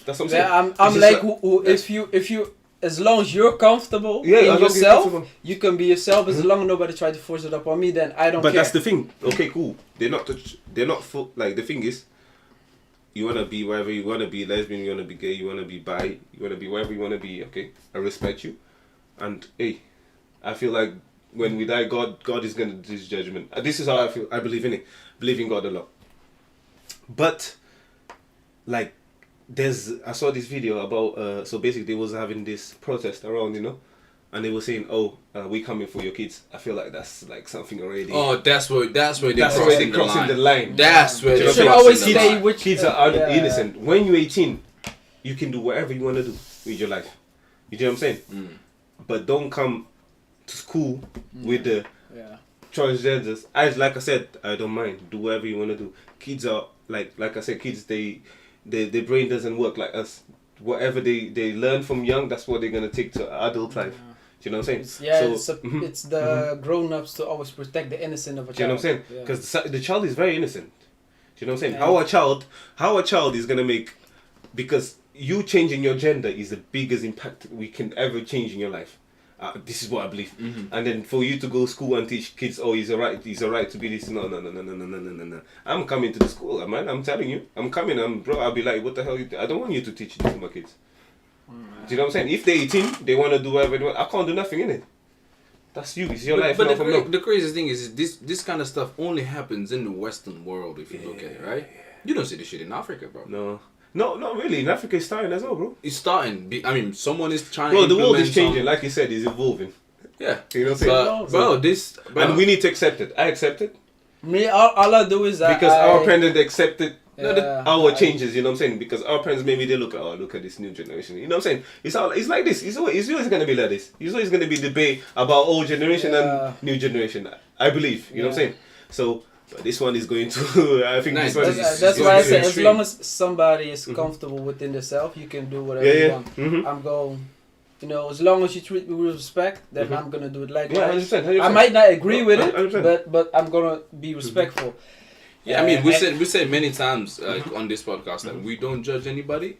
That's what I'm saying. Yeah, I'm It's like, just if you, as long as you're comfortable Yeah, as in long as you're yourself, comfortable. you can be yourself. As long as nobody tries to force it upon me, then I don't But care. that's the thing. Okay, cool. They're not full. Like the thing is, you wanna be wherever you wanna be, lesbian, you wanna be gay, you wanna be bi, you wanna be wherever you wanna be. Okay, I respect you, and hey, I feel like when we die, God is gonna do His judgment. This is how I feel. I believe in it. Believe in God a lot. But like, I saw this video about so basically they was having this protest around, you know, and they were saying, "Oh, we coming for your kids." I feel like that's like something already. Oh, that's where that's where they're crossing the line. That's where you they should crossing always the stay line. with Kids are innocent. When you're 18, you can do whatever you want to do with your life. You know what I'm saying? But don't come to school with the transgenders. Like I said, I don't mind. Do whatever you want to do. Kids are like I said, kids their brain doesn't work like us. Whatever they learn from young, that's what they're gonna take to adult life. Do you know what I'm saying? It's the grown-ups to always protect the innocent of a child. Do you know what I'm saying? Because the child is very innocent. Do you know what I'm saying? Yeah. How a child is gonna make, because you changing your gender is the biggest impact we can ever change in your life. This is what I believe. And then for you to go to school and teach kids, oh, he's alright to be this. No. I'm coming to the school, man. I'm telling you, I'm coming. Bro, I'll be like, what the hell? I don't want you to teach this to my kids. Do you know what I'm saying? If they're 18, they want to do whatever they want. I can't do nothing in it. That's you. It's your life. But the craziest thing is this kind of stuff only happens in the Western world. If you look at it, right? You don't see this shit in Africa, bro. No, not really. In Africa, it's starting as well, bro. It's starting. Someone is trying to. Bro, the world is changing. Like you said, it's evolving. Yeah. You know what I'm saying? Bro, and we need to accept it. I accept it. Me, all I do is because our parents accepted our changes. changes. You know what I'm saying? Because our parents, maybe they look at this new generation. You know what I'm saying? It's like this. It's always going to be like this. It's always going to be debate about old generation and new generation. I believe. You know what I'm saying? So. But this one is going to. I think nice. this one is. That's why I say, as long as somebody is comfortable within themselves, you can do whatever you want. I'm going. As long as you treat me with respect, then I'm gonna do it likewise. 100%. I might not agree with 100%. it, but I'm gonna be respectful. Yeah, I mean, we said many times on this podcast that we don't judge anybody,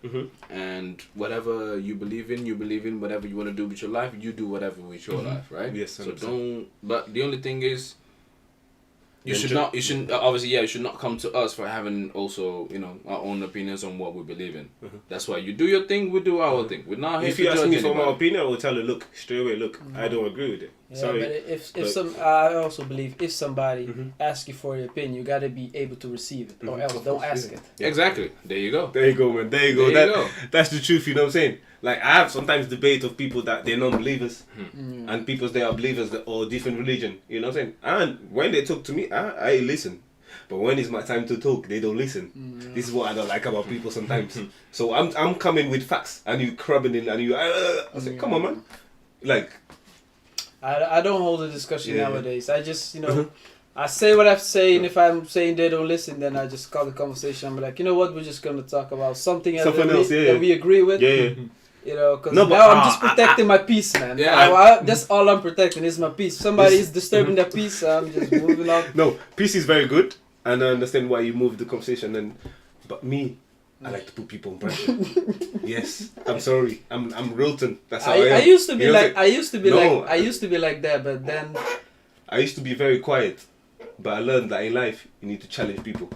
and whatever you believe in. Whatever you want to do with your life, you do whatever with your life, right? Yes. 100%. So don't. But the only thing is. You should not come to us for having also, our own opinions on what we believe in. That's why you do your thing, we do our thing. We're not here if to you judge ask me anybody. for my opinion, I will tell you, straight away, I don't agree with it. Yeah, Sorry. But I also believe if somebody asks you for your opinion, you gotta be able to receive it, or else don't ask it. Yeah. Exactly. There you go. There you go, man. There you go. That's the truth. You know what I'm saying? Like I have sometimes debate of people that they're non-believers, and people they are believers that or different religion. You know what I'm saying? And when they talk to me, I listen. But when it's my time to talk, they don't listen. This is what I don't like about people sometimes. So I'm coming with facts, and you crubbing in, and you. I say, come on, man. Like. I don't hold a discussion nowadays. I just I say what I have to say, and if I'm saying they don't listen, then I just call the conversation. I'm like, you know what? We're just gonna talk about something else that we agree with. Yeah. Because now I'm just protecting my peace, man. Yeah, that's all I'm protecting is my peace. Somebody is disturbing that peace, I'm just moving on. No, peace is very good, and I understand why you moved the conversation. But me, I like to put people on pressure. Yes, I'm sorry. I'm Rilton. That's how I am. I used to be I used to be like that, but then I used to be very quiet. But I learned that in life you need to challenge people.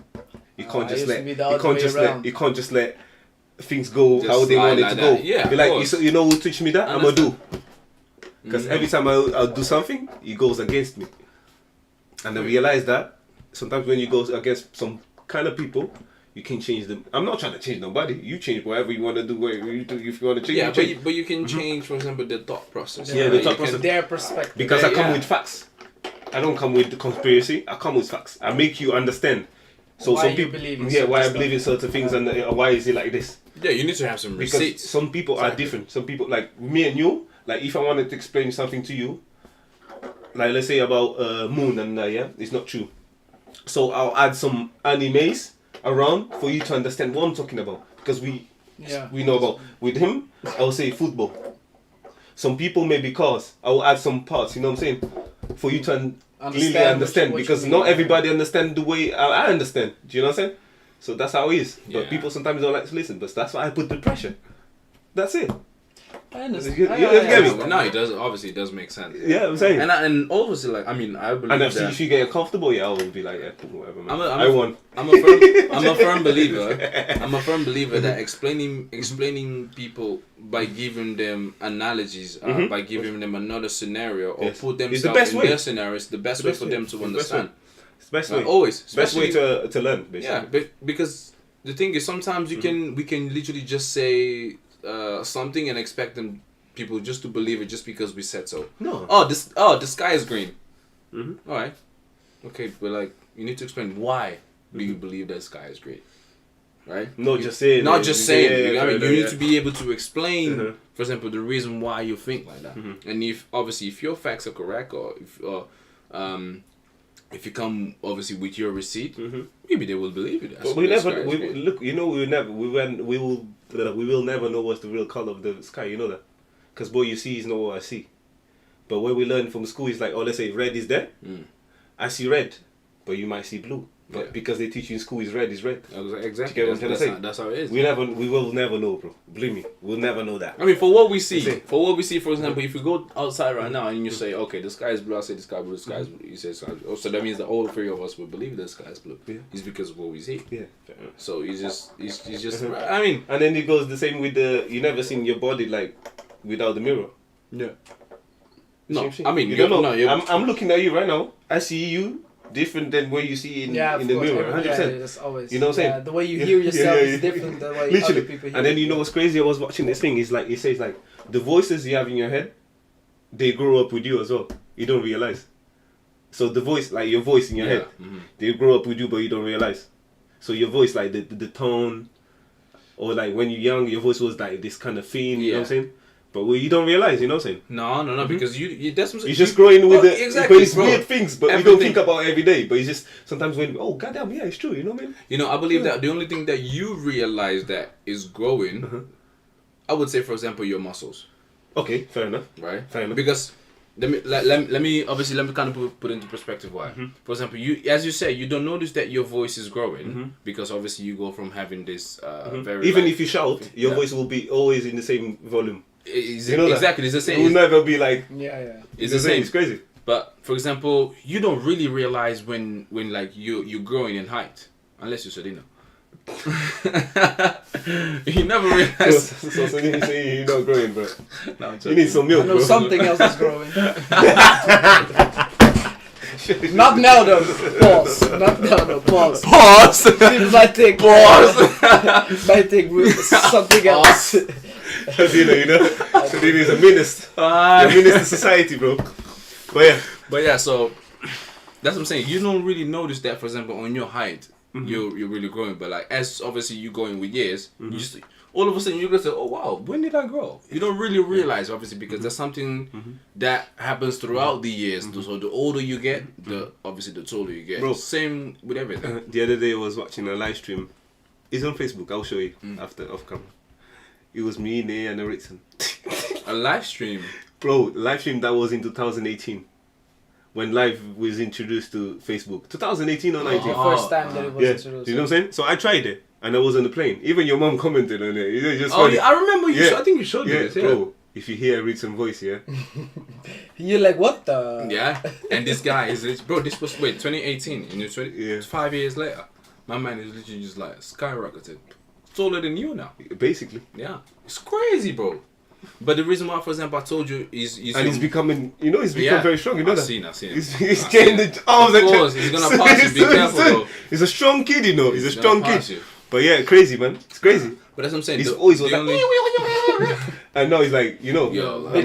You can't just let things go how they want it to go. Yeah, be like, you know who teach me that? I'm gonna do. Because every time I'll do something, he goes against me. And I realize that sometimes when you go against some kind of people, you can change them. I'm not trying to change nobody. You change whatever you want to do. If you want to change, yeah, you change. But you can change, for example, the thought process. Yeah, the thought process. Their perspective. Because I come with facts. I don't come with the conspiracy. I come with facts. I make you understand. So why some people, why I believe in certain things and why is it like this? Yeah, you need to have some receipts. Because some people are different. Some people, like me and you, like if I wanted to explain something to you, like let's say about moon and it's not true. So I'll add some animes around for you to understand what I'm talking about. Because we know about, with him, I'll say football. Some people maybe cars. I'll add some parts, you know what I'm saying? For you to really understand. Because not everybody understand the way I understand. Do you know what I'm saying? So that's how it is. But people sometimes don't like to listen. But that's why I put the pressure. That's it. I understand. You get me? No, it does. Obviously, it does make sense. Yeah, I'm saying. And obviously, like, I mean, I believe and that. if you get comfortable, I will be like, yeah, cool, whatever, man. I won. I'm a firm believer. I'm a firm believer that explaining people by giving them analogies, by giving them another scenario, or put themselves in their scenario is the best way for them to understand. It's the best way. Always. Best way to learn, basically. Yeah, because the thing is, sometimes we can literally just say something and expect people just to believe it just because we said so. No. The sky is green. Mm-hmm. All right. Okay, but like you need to explain why do you believe that sky is green, right? Just saying. Not just saying. Yeah, You know what I mean, yeah, you yeah. need to be able to explain, Uh-huh. for example, the reason why you think like that. And if your facts are correct, or if you come obviously with your receipt, maybe they will believe it. But we will never know what's the real color of the sky. You know that, because what you see is not what I see. But what we learn from school is like, oh, let's say red is there. I see red, but you might see blue. But because they teach you in school is red is red. Exactly. That's how it is. We will never know, bro. Believe me, we'll never know that. I mean, for what we see, for example, if you go outside right now and you say, okay, the sky is blue, I say the sky blue, the sky is blue, you say sky blue. So that means that all three of us will believe the sky is blue. Yeah. It's because of what we see. Yeah. So it's just. I mean, and then it goes the same with you never seen your body like without the mirror. Yeah. No, Same I mean, you don't know. No, I'm looking at you right now. I see you different than what you see in the mirror. 100%. Yeah, that's always. You know what I'm saying? Yeah, the way you hear yourself is different than the way Literally. other people hear. And then you know what's crazy? I was watching this thing. It's like it says like the voices you have in your head, they grow up with you as well. You don't realize. So the voice, like your voice in your head, they grow up with you, but you don't realize. So your voice, like the tone, or like when you're young, your voice was like this kind of theme. You know what I'm saying? But you don't realize, you know what I'm saying? No, because you that's what you're just growing with exactly, but it's weird things, but we don't think about it every day. But it's just sometimes when goddamn, yeah, it's true, you know what I mean? You know, I believe that the only thing that you realize that is growing, I would say, for example, your muscles. Okay, fair enough. Right? Fair enough. Because let me kind of put into perspective why. For example, as you say, you don't notice that your voice is growing because obviously you go from having this very even if you shout, your voice will be always in the same volume. You know exactly, it's the same. It will never be like It's the same. It's crazy. But for example, you don't really realize when like you're growing in height, unless you're Sedina. You never realize. So you say you're not growing, bro. No, you need some milk, I know bro. something else is growing. Not now though. Pause. Not now though. Pause. People might think. Might think something else. Sedina, you know, Sedina is a menace. A menace to society, bro. But yeah, so that's what I'm saying. You don't really notice that, for example, on your height, you're really growing. But like as obviously you going with years, you just all of a sudden you're gonna say, oh wow, when did I grow? You don't really realize, obviously, because that's something that happens throughout the years. So the older you get, obviously the taller you get. Bro, same with everything. The other day I was watching a live stream. It's on Facebook. I'll show you after off camera. It was me, Ney, and Erickson. A live stream? Bro, live stream that was in 2018. When live was introduced to Facebook. 2018 or 19. The first time that it was introduced. You know what I'm saying? So I tried it. And I was on the plane. Even your mom commented on it. It's just funny. I remember you. I think you showed me this. Yeah, bro. If you hear Erickson's voice, you're like, what the? Yeah. And this guy is, bro, this was, 2018. And it's 5 years later. My man is literally just like skyrocketed. Taller than you now. Basically. Yeah. It's crazy, bro. But the reason why, for example, I told you is and he's becoming, he's become very strong. You know I've that. seen it. He's getting the arms. Of course, he's gonna pass you. Be careful, though. He's a strong kid, He's a strong kid. You. But yeah, crazy, man. It's crazy. But that's what I'm saying. He's always was like, and now he's like, big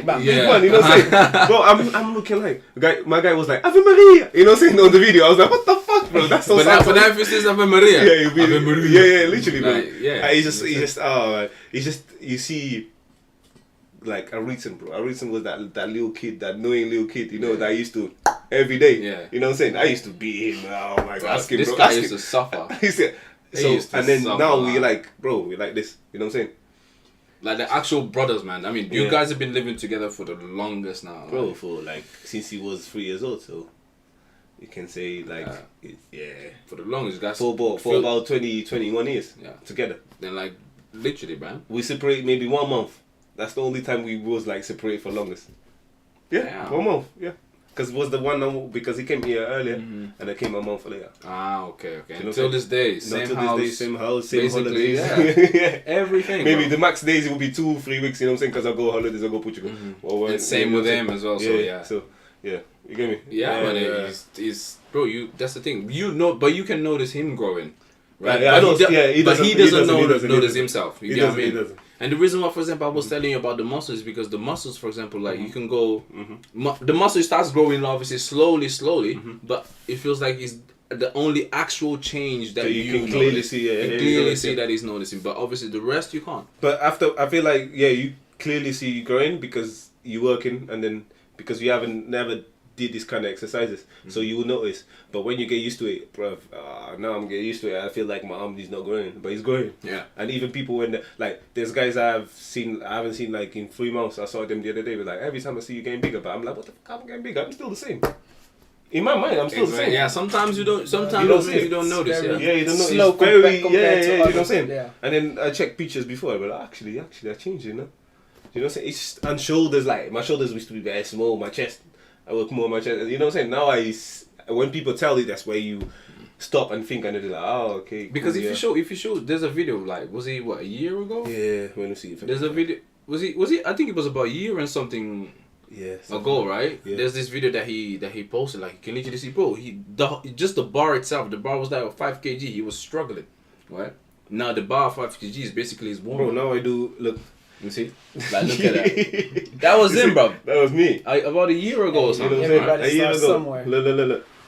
man. You know what I'm saying? Bro, I'm looking like my guy was like Ave Maria. You know what I'm saying on the video. I was like, what the fuck, bro? That's so sad. But now if it says Ave Maria, yeah, Ave Maria. Yeah, literally, bro. Yeah. He's just you see. Like Aritzen, bro. Aritzen was that little kid, that annoying little kid, that I used to every day. Yeah. You know what I'm saying? I used to beat him. Oh my god, ask him, this bro. guy used to suffer. Now we like, bro, we like this. You know what I'm saying? Like the actual brothers, man. I mean, you guys have been living together for the longest now, bro. right? For like since he was 3 years old, so you can say like for the longest, guys. For about 21 years, together. Then like literally, man. We separate maybe 1 month. That's the only time we was like separate for longest. Yeah, 1 month. Yeah, because it was the one because he came here earlier and I came a month later. Ah, okay. Until this day, same house, same holidays. Yeah. Everything. Maybe the max days it will be 2-3 weeks. You know what I'm saying? Because I go holidays, I go Portugal. And same with him as well. So you get me? Yeah, man. It's bro. That's the thing. But you can notice him growing. right? Yeah, But he doesn't know doesn't. notice himself. You get what I mean? He doesn't. And the reason why, for example, I was telling you about the muscles is because the muscles, for example, like you can go, the muscle starts growing obviously slowly, but it feels like it's the only actual change that you can clearly see. You can clearly see that he's noticing, but obviously the rest you can't. But after, I feel like you clearly see you growing because you're working, and then because you haven't never did this kind of exercises, so you will notice. But when you get used to it, bruv, now I'm getting used to it. I feel like my arm is not growing, but it's growing. Yeah. And even people when there's guys I haven't seen like in 3 months. I saw them the other day. But like every time I see you getting bigger, but I'm like, what the fuck? I'm getting bigger. I'm still the same. In my mind, I'm still the same. Yeah, sometimes you don't. Sometimes you don't notice. Very you don't know. slow It's very, compared to you know what I'm others. saying? Yeah. And then I checked pictures before, but actually, I changed, you know. You know what I'm saying? It's just, and shoulders, like my shoulders used to be very small. My chest, I work more on my chest. You know what I'm saying? Now when people tell you, that's where you stop and think, and they're like, oh, okay. Because cool, if you show, there's a video like was he what a year ago? yeah, when you see it. There's a video. Was he? I think it was about a year and something. Yeah. Ago, right? Yeah. There's this video that he posted. Like you can literally see, bro. Just the bar itself. The bar was like 5 kg. He was struggling, right? Now the bar 5 kg is basically his warm. Bro, now I do look. You see, like look at that. That was him, bro. That was me. About a year ago or something. You know what I'm saying? Everybody A year starts ago. somewhere.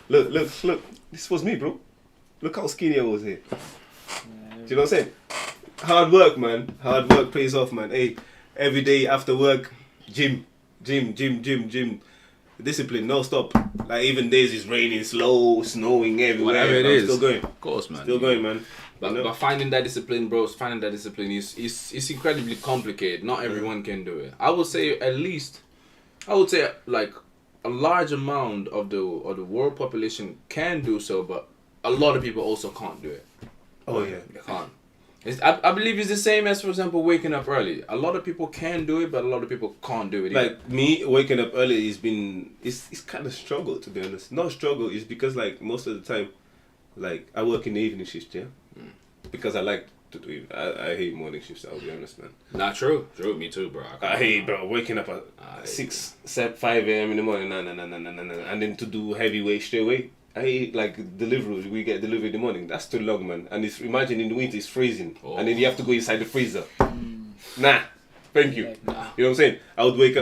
Look. This was me, bro. Look how skinny I was here. Do you know what I'm saying? Hard work, man. Hard work pays off, man. Hey, every day after work, gym. Discipline, no stop. Like even days it's raining, snowing everywhere. Whatever it I'm is. still going. Of course, man. Still going, man. But, You know? but finding that discipline, bro, is incredibly complicated. Not everyone can do it. I would say like a large amount of the world population can do so, but a lot of people also can't do it. Oh yeah. They can't. I believe it's the same as, for example, waking up early. A lot of people can do it, but a lot of people can't do it either. Like me waking up early it's kind of struggle, to be honest. Not struggle, it's because like most of the time, like I work in the evening shift, yeah. Because I like to do it. I hate morning shifts. I'll be honest, man. Not true. Me too, bro. I hate, bro, waking up at 5 a.m. in the morning, no, and then to do heavyweight straight away. I hate like delivery. We get delivery in the morning. That's too long, man. And imagine in the winter it's freezing, and then you have to go inside the freezer. Nah, thank you. Nah. You know what I'm saying?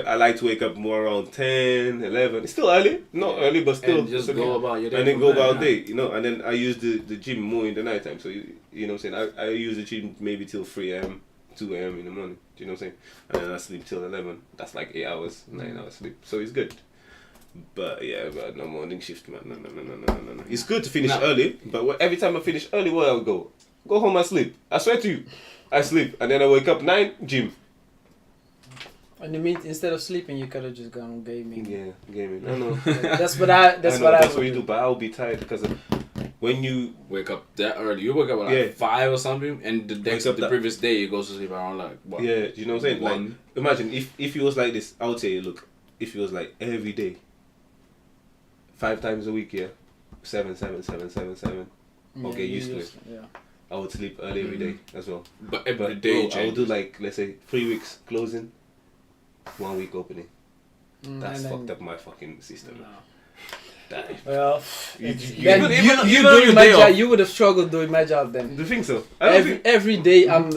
I like to wake up more around 10, 11. It's still early, not early, but still. And just go about your day. And then go about day, you know. And then I use the gym more in the night time. So you know what I'm saying? I use the gym maybe till 3 a.m., 2 a.m. in the morning. Do you know what I'm saying? And then I sleep till 11. That's like 8 hours, 9 hours sleep. So it's good. But yeah, but no morning shift, man. No. It's good to finish early, but every time I finish early, where I go home and sleep. I swear to you, I sleep and then I wake up 9, gym. And you mean instead of sleeping, you could have just gone gaming. Yeah, gaming. I know. That's what I That's would what you do. But I'll be tired because when you wake up that early, you wake up at like 5 or something, and the previous day you go to sleep around like what? Yeah, you know what I'm saying? 1. Like, imagine if it was like this. I would say, look, if it was like every day. 5 times a week, yeah. 7. I'll get used to it. Yeah. I would sleep early every day as well. But every day, I would do like, let's say, 3 weeks closing, 1 week opening. That's fucked up my fucking system. No. Die. Well, you you would have struggled doing my job then. Do you think so? Every day I'm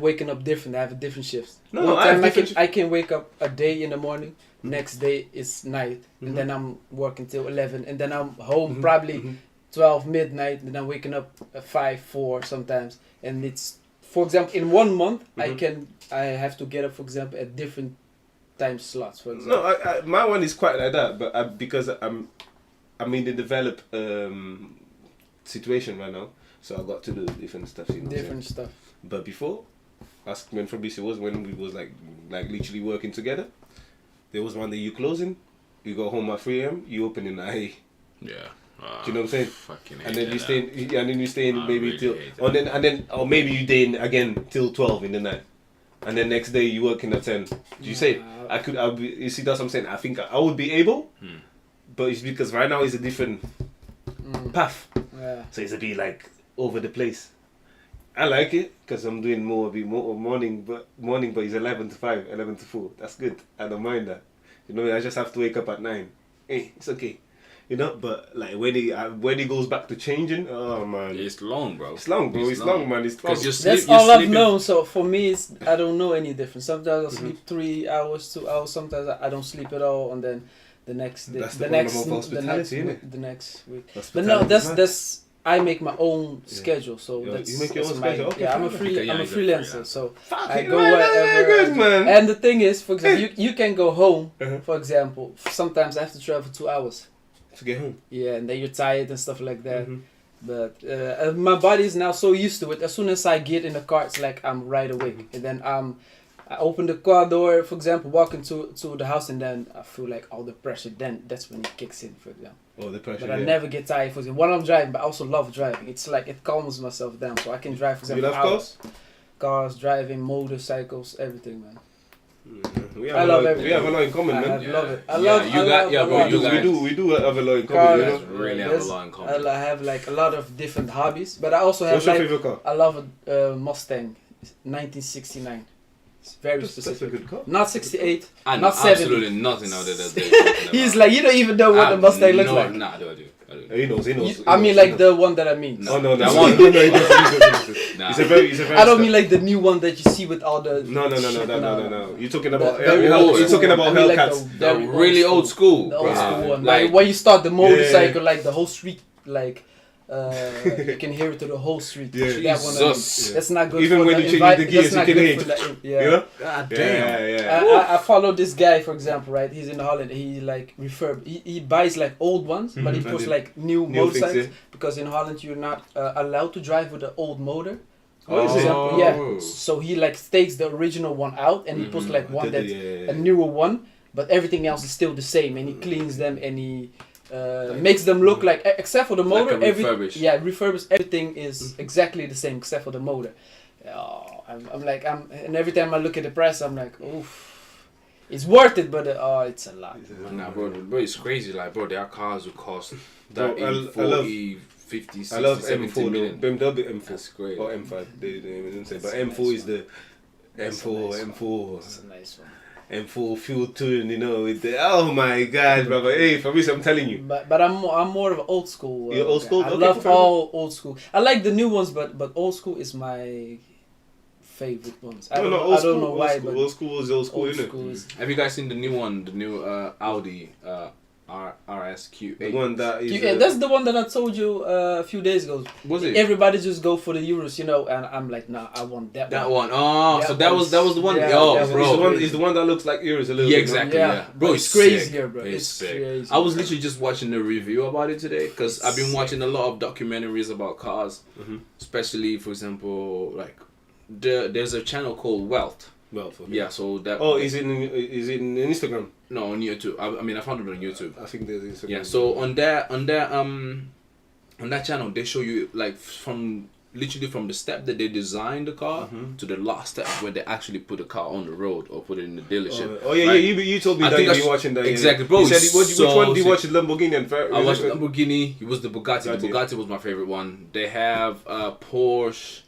waking up different. I have a different shift. No, One I have time different I can wake up a day in the morning. Next day is night, and then I'm working till 11, and then I'm home probably 12 midnight, and I'm waking up at 5, 4 sometimes. And it's, for example, in 1 month I have to get up, for example, at different time slots. For example. No, my one is quite like that, but because I'm in the develop situation right now, so I got to do different stuff. You know Different stuff. But before, ask when Fabrice was when we was like literally working together. There was one day you closing, you go home at 3 a.m., you open in 8. Yeah. Do you know what I'm saying? And then you stay in maybe really till, or maybe you stay in again till 12 in the night, and then next day you working at 10. Do you say I'll be? You see, that's what I'm saying. I think I would be able, but it's because right now it's a different path, so it's a bit like over the place. I like it because I'm doing more morning, but it's 11 to 5, 11 to 4. That's good. I don't mind that. You know, I just have to wake up at 9. Hey, it's okay. You know, but like when he goes back to changing, oh man, It's long, bro. it's long, bro. It's long, man. It's long. That's all I've known. So for me, I don't know any difference. Sometimes I sleep 3 hours, 2 hours. Sometimes I don't sleep at all, and then the next day, That's the the next, problem of the next, hospitality, week, the next week. But Hospitality, no, that's man. that's. I make my own schedule, so Yeah, that's you make your that's own my- schedule? Okay, yeah, I'm a fine. free, Yeah, I'm a he's a freelancer, freelancer. so Fuck I it, go man, wherever. good, man. And the thing is, for example, you can go home. Uh-huh. For example, sometimes I have to travel 2 hours. To get home. Yeah, and then you're tired and stuff like that. Mhm. But my body is now so used to it. As soon as I get in the car, it's like I'm right awake. And then I open the car door, for example, walk into the house, and then I feel like all the pressure. Then that's when it kicks in, for example. Oh, the pressure. But I never get tired, for example, while I'm driving. But I also love driving. It's like it calms myself down, so I can drive, for You example, love hours. Cars, driving, motorcycles, everything, man. We I love We everything. have a lot in common, I man. love it. I Yeah, love. you I got- love yeah, a bro, lot. you got- We do have a lot in Car, common. You guys know? really have a lot in common. I have like a lot of different hobbies, but I also have What's your like favorite car? I love a Mustang, 1969. It's very That's a specific. good car. Not 68. I know Not 70. absolutely nothing out there that they're talking about. He's like, you don't even know what a Mustang looks like. Nah, I do. He knows. I mean, like the one that I mean. Oh no, That no, one. no, he doesn't. Nah. He's a very. I don't mean like the new one that you see with all the. No. You're talking about. The very old You're talking school. about I mean, like Hellcats. the The very really old school. The old bro. school one. Like, Like when you start the motorcycle, like the whole street, like you can hear it to the whole street. Yeah. That one. I mean. Jesus. That's not good. Even for when the you change envi- the gears, that's you not can good hear for it. the- You know? God damn. Yeah. I follow this guy, for example, right? He's in Holland. He like refurb. He buys like old ones, but he Mhm. puts And like new New motorcycles things, because in Holland you're not allowed to drive with an old motor. Oh, is For it? example, yeah. So he like takes the original one out and he puts Mhm. like one that's Yeah. a newer one, but everything else is still the same, and he cleans them and he makes them look like except for the Like motor. a refurbish. Refurbish. Everything is exactly the same except for the motor. Oh, and every time I look at the price, I'm like, oof, it's worth it, but it's a lot. Nah, bro, it's crazy. Like, bro, there are cars who cost Bro, 30, I love- 40, 50, 60, I love 70 M4 though. million. BMW M4 That's great. or M5. They didn't say, but That's a M4 nice is the That's a M4, nice M4, It's a nice one. M4 fuel tune. You know, with the oh my god, brother. Hey, for me, I'm telling you. But I'm more of an old school. You're old guy. school? I Okay, love fair all old school. I like the new ones, but old school is my favorite ones. I don't know why, but Old school is old school, old innit? school is. Have you guys seen the new one? The new Audi RSQ8? The one that is. Yeah, that's the one that I told you a few days ago. Was it? Everybody just go for the Euros, and I'm like, nah, I want that That one. one. Oh, That so that was the one. yeah, Yo, that was bro. It's the one. It's the one that looks like yours a little. Yeah, bit, no? exactly. Yeah, Yeah, but bro, it's it's crazier, sick. bro. It's It's sick. crazy, I was bro. literally just watching a review about it today because I've been Sick. watching a lot of documentaries about cars, Mhm. especially for example, like there's a channel called Wealth. Well, for Yeah, so that. Oh, is it in Instagram? No, on YouTube. I mean, I found it on YouTube. I think there's Instagram. Yeah, so on that channel they show you like from literally from the step that they designed the car Mhm. to the last step where they actually put the car on the road or put it in the dealership. Oh yeah, right? You told me I that think you've that's- been watching that. yeah. exactly, bro, You said it's which so one did you sick. watch? Lamborghini and Ferrari. I watched Lamborghini. It was the Bugatti. The Bugatti. Bugatti was my favorite one. They have Porsche.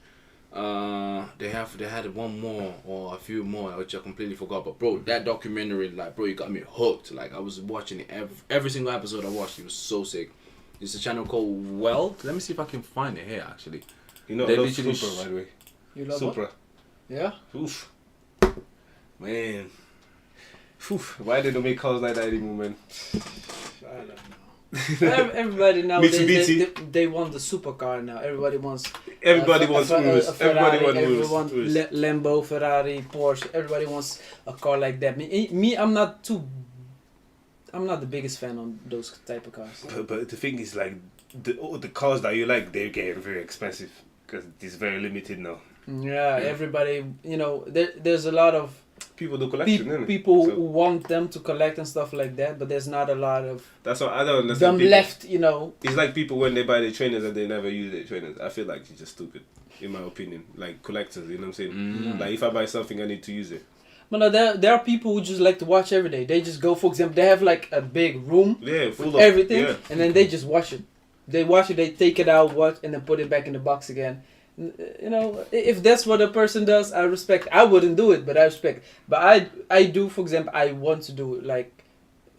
They had one more or a few more which I completely forgot. But bro, that documentary, like, bro, you got me hooked. Like I was watching it every single episode I watched. It was so sick. It's a channel called Wealth. Let me see if I can find it here. Actually, You know, They I love literally Supra, by the way. You love Supra. what? Yeah. Oof. Man. Oof. Why they don't make cars like that anymore, man? I don't know. Everybody nowadays Mitsubishi. they want the supercar now. Everybody wants. Everybody a wants Fer- a Urus. Ferrari, Everybody everyone wants Urus. Lambo, Ferrari, Porsche. Everybody wants a car like that. Me, I'm not the biggest fan on those type of cars. But the thing is, like, the cars that you like, they're getting very expensive because it's very limited now. Yeah, everybody. There's a lot of People do collection, innit? people So who want them to collect and stuff like that, but there's not a lot of that's what I don't understand. them people. left. It's like people when they buy their trainers and they never use their trainers. I feel like it's just stupid, in my opinion. Like collectors, you know what I'm saying? Mm. Like if I buy something, I need to use it. But no, there are people who just like to watch every day. They just go, for example, they have like a big room Yeah, full with of everything, Yeah. and then they just watch it. They watch it, they take it out, watch, and then put it back in the box again. If that's what a person does, I respect. I wouldn't do it, but I respect. But I do, for example, I want to do it. Like,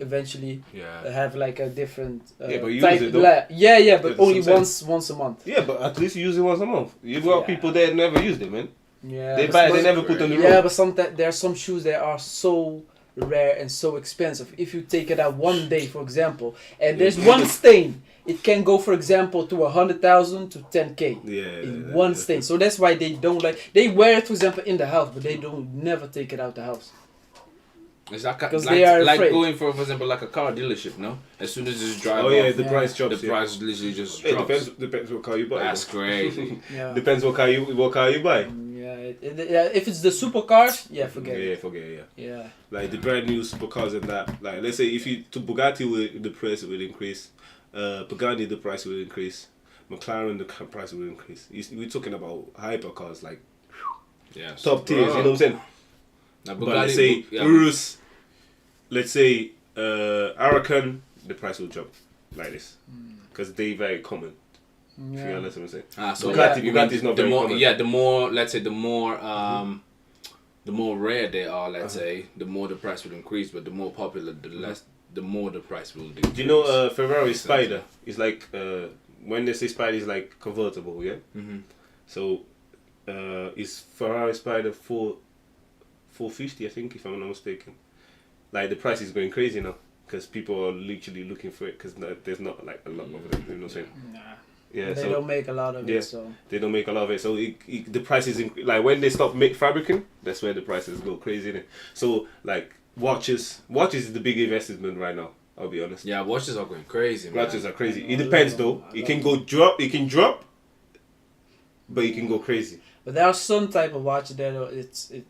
eventually Yeah. have like a different Yeah, but you type. use it, though. Yeah, but That's only what I'm saying. once a month. Yeah, but at least you use it once a month. You got Yeah. people that never use it, man. Yeah, They but- buy, but- they never put on the road. Yeah, but sometimes there are some shoes that are so rare and so expensive. If you take it out one day, for example, and there's one stain, it can go, for example, to 100,000 to 10K. Yeah. In one stain. So that's why they don't like. They wear it, for example, in the house, but they don't never take it out the house. It's like, 'Cause like, they are like afraid. going for example, like a car dealership, no? As soon as you drive Oh yeah, off, the Yeah. price the drops. price literally just It drops. depends what car you buy. That's crazy. Yeah. Depends what car you buy. Yeah, yeah. If it's the supercars, yeah, forget Yeah, it. forget it, yeah. Yeah. Like the brand new supercars and that. Like let's say if you to Bugatti, the price will increase. Pagani, the price will increase. McLaren, the price will increase. We're talking about hypercars, like Yeah. top tiers. You know what I'm saying? Now, But let's say yeah. Urus, let's say Huracan, the price will drop like this because they very common. If you Yeah. understand what I'm saying? Ah, so Bugatti- you Bugatti mean is not the very more, common. yeah, the more, let's say, the more rare they are, let's say, the more the price will increase. But the more popular, the more the price will decrease. Do you know Ferrari Spider is like when they say Spider is like convertible, yeah. Mm-hmm. So is Ferrari Spider 450, I think, if I'm not mistaken. Like the price is going crazy now because people are literally looking for it because there's not like a lot of them. You know what I'm saying? Nah. Yeah. They So don't make a lot of Yeah. it, so. they don't make a lot of it. So the prices like when they stop fabricating, that's where the prices go crazy. Innit? So like watches is the big investment right now. I'll be honest. Yeah, watches are going crazy, man. Watches are crazy. I It know, depends I though. love It can go drop. It can drop, but it can go crazy. But there are some type of watch that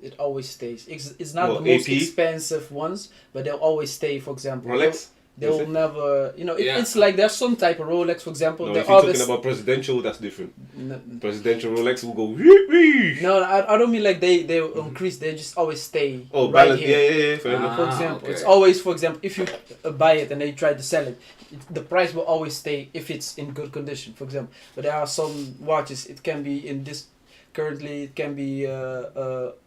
it always stays. It's not What, the most AP? expensive ones, but they'll always stay. For example, Rolex. They Is will it? never. Yeah. It's like there's some type of Rolex, for example. No, they if you're always. talking about presidential, that's different. N- Presidential Rolex will go. Wee, wee. No, I don't mean like they will increase. They just always stay. Oh, right balance. here. Yeah. Fair enough. For Ah, example, okay. it's always, for example, if you buy it and they try to sell it, the price will always stay if it's in good condition, for example. But there are some watches, it can be in this, currently it can be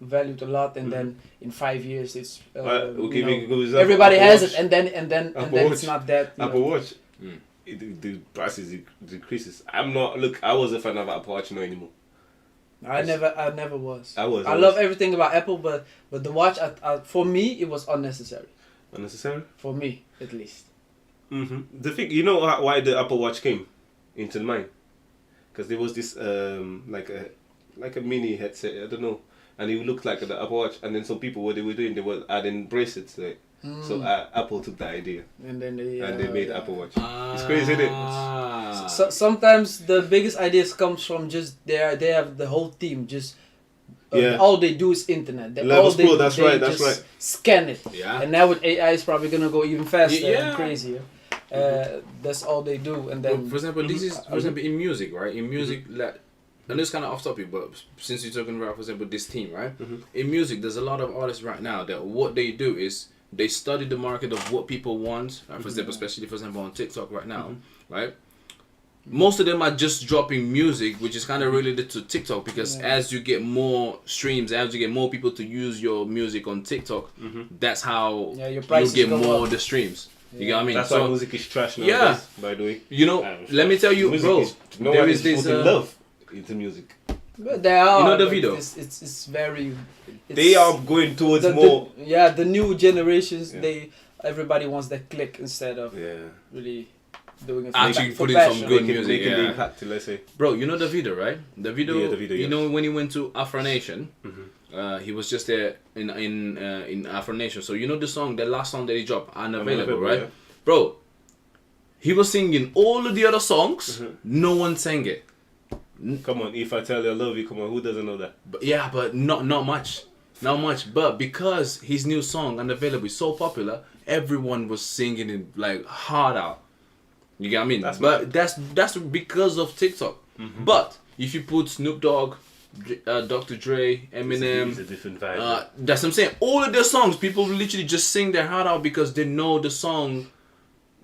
valued a lot, and then in 5 years it's, Okay, you we know, can go with that. everybody Apple has Watch. it, and then Apple it's Watch. not that. you Apple know. Watch. Mm. The prices decreases. I'm not. Look, I was a fan of Apple Watch, not anymore. I never was. I was. I love everything about Apple, but the watch, for me, it was unnecessary. Unnecessary. For me, at least. The thing, you know why the Apple Watch came into mind? Because there was this like a mini headset. I don't know, and it looked like the Apple Watch. And then some people, what they were doing, they were adding bracelets to it. So Apple took the idea And then they made Apple Watch. It's crazy, isn't it? Ah. So sometimes the biggest ideas comes from just they have the whole team just Yeah. all they do is internet. They, Levels all they, Pro, that's they right, that's just right. Scan it. Yeah. And now with AI, it's probably gonna go even faster Yeah. and crazier. That's all they do, and then For example, this is for example in music, right? In music, like, and this kind of off topic, but since you're talking about, for example, this team, right? In music, there's a lot of artists right now that what they do is they study the market of what people want. For example, especially for example on TikTok right now, right? Most of them are just dropping music, which is kind of related to TikTok because as you get more streams, as you get more people to use your music on TikTok, that's how your you prices get go more up. of the streams. You get what I mean? That's So, why music is trash now. Yeah. By the way. you know, let me tell you, Music bro. is, no there one is is this. putting love into music. But they are. You know the but video? It's very. It's, They are going towards more. the new generations. Yeah. Everybody wants that click instead of Yeah. really doing it for Actually for putting some passion. good Making music, the yeah. impact, let's say. Bro, you know the video, right? The video, Yeah, the video, you yes. know when he went to Afro Nation, he was just there in Afro Nation. So you know the song, the last song that he dropped, Unavailable, right? yeah. Bro, he was singing all of the other songs. No one sang it. Come on, if I tell you I love you, come on, who doesn't know that? But yeah, but not much. Not much. But because his new song, Unavailable, is so popular, everyone was singing it like hard out. You get what I mean? That's because of TikTok. But if you put Snoop Dogg, Dr. Dre, Eminem, It's a different vibe. that's what I'm saying. All of their songs, people literally just sing their heart out because they know the song,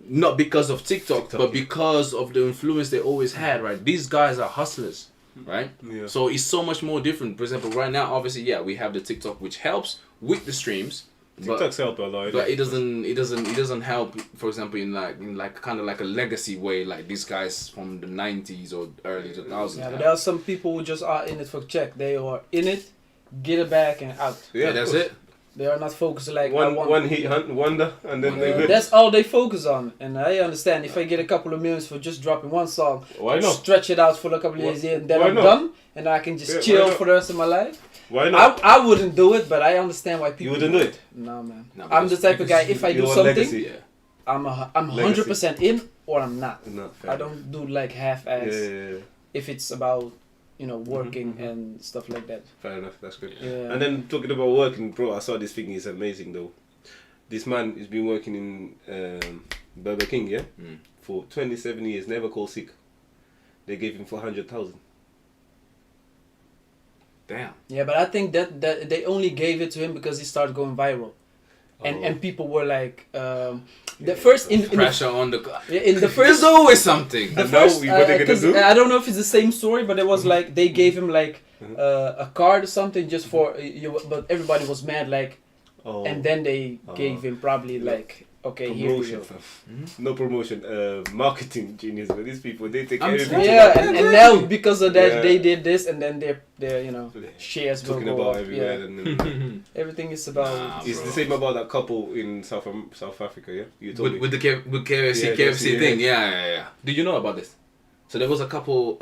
not because of TikTok, but because of the influence they always had, right? These guys are hustlers, right? Yeah. So it's so much more different. For example, right now, obviously, yeah, we have the TikTok, which helps with the streams, TikTok's help a lot. But it doesn't help. For example, in like kind of like a legacy way, like these guys from the 90s or early 2000s. Yeah, but there are some people who just are in it for check. They are in it, get it back and out. Yeah, that's it. They are not focused like one hit wonder, and then they that's all they focus on. And I understand if I get a couple of millions for just dropping one song, why not? Stretch it out for a couple of years, and then I'm done, and I can just Yeah, chill for the rest of my life. Why not? I wouldn't do it, but I understand why people. You wouldn't do it? No, man. No, I'm the type of guy. If I do something, legacy. I'm 100% in or I'm not. No, I don't do like half-ass. Yeah. If it's about working and stuff like that. Fair enough, that's good. Yeah. And then talking about working, bro, I saw this thing. Is amazing though. This man has been working in Burger King, yeah, for 27 years. Never called sick. They gave him 400,000. Damn. Yeah, but I think that they only gave it to him because he started going viral, and people were like, the first in pressure on the. In the There's first, always something. The first, what they gonna do? I don't know if it's the same story, but it was like they gave him like a card or something just for but everybody was mad like, and then they gave him probably like. Okay, promotion, no promotion, marketing genius. But these people, they take everything. Yeah, and now because of that, they did this, and then their shares talking will go about up. everywhere. And everything is about. It's the same about that couple in South Africa. Yeah, you told me with KFC KFC thing. Yeah. Did you know about this? So there was a couple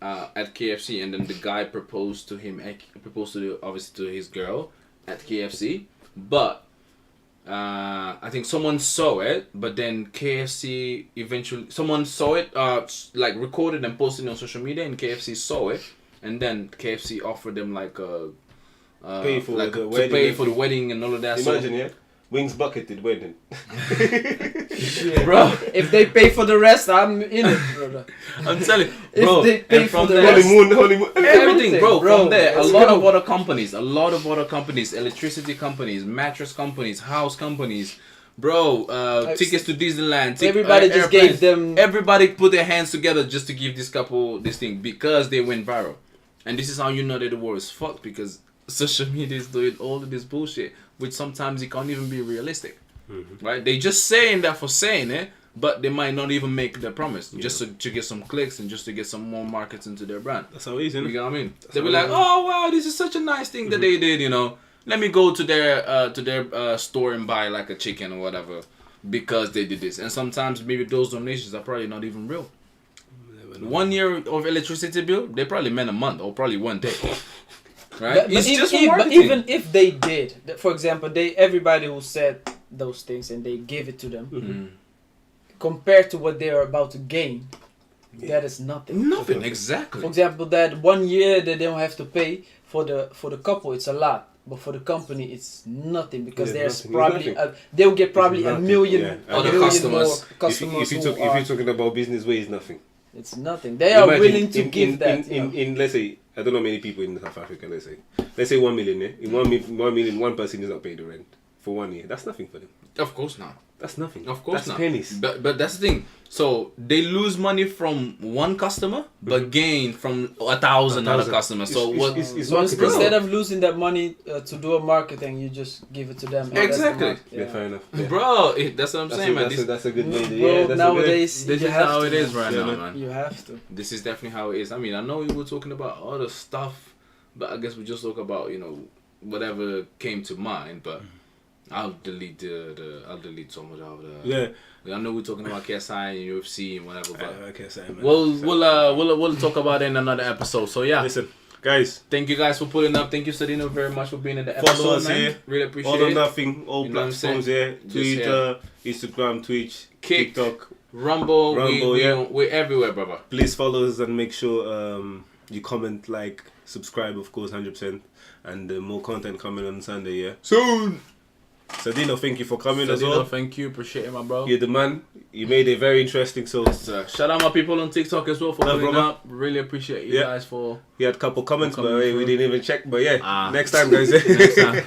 at KFC, and then the guy proposed to obviously to his girl at KFC, but. I think someone saw it, but then KFC eventually someone saw it, like recorded and posted it on social media, and KFC saw it, and then KFC offered them like pay for the wedding and all of that. Imagine, Wings bucketed wedding. Bro, if they pay for the rest, I'm in it, brother. I'm telling you, bro. If they pay for the honeymoon, everything, bro. From there, a lot of other companies, electricity companies, mattress companies, house companies, bro. Tickets to Disneyland. Everybody just gave them. Everybody put their hands together just to give this couple this thing because they went viral, and this is how you know that the war is fucked because social media is doing all of this bullshit, which sometimes it can't even be realistic, right? They just saying that for saying it, but they might not even make their promise just to get some clicks and just to get some more markets into their brand. That's how it is, isn't it? You know what I mean? They'll be like, oh wow, this is such a nice thing that they did, Let me go to their store and buy like a chicken or whatever because they did this. And sometimes maybe those donations are probably not even real. 1 year of electricity bill, they probably meant a month or probably 1 day. Right? But even if they did, for example, everybody who said those things and they gave it to them, compared to what they are about to gain, that is nothing. Nothing, exactly. For example, that 1 year they don't have to pay for the couple, it's a lot, but for the company, it's nothing because there's probably they'll get probably a million other customers. If you're talking about business way, it's nothing. It's nothing. They are willing to give that. In let's say, I don't know many people in South Africa. Let's say 1 million. In 1 million, one person is not paid the rent for 1 year. That's nothing for them. Of course not. That's nothing. Of course that's not. Pennies. But that's the thing. So they lose money from one customer, but gain from 1,000 other customers. So instead of losing that money to do a marketing, you just give it to them. Exactly. Yeah, fair enough. Yeah. Bro, that's what I'm saying, man. That's a good way. Bro, nowadays, this is how it is right now, man. You have to. This is definitely how it is. I mean, I know we were talking about other stuff, but I guess we just talk about whatever came to mind, but. I'll delete I'll delete so much of the. Yeah. I know we're talking about KSI and UFC and whatever, but KSI, man. We'll talk about it in another episode. So yeah. Listen, guys. Thank you guys for pulling up. Thank you, Sadino, very much for being in the episode. Follow us man. here. Really appreciate all it. All or nothing. All platforms here. Twitter, Instagram, Twitch, TikTok, Rumble. We're everywhere, brother. Please follow us and make sure you comment, like, subscribe, of course, 100%, and more content coming on Sunday. Yeah. Soon. Sadino, thank you for coming as well. Thank you, appreciate it, my bro. You're the man. You made it very interesting. So shout out my people on TikTok as well for putting up. Really appreciate you guys for. You had a couple comments, but we didn't even check. But next time, guys. Next time.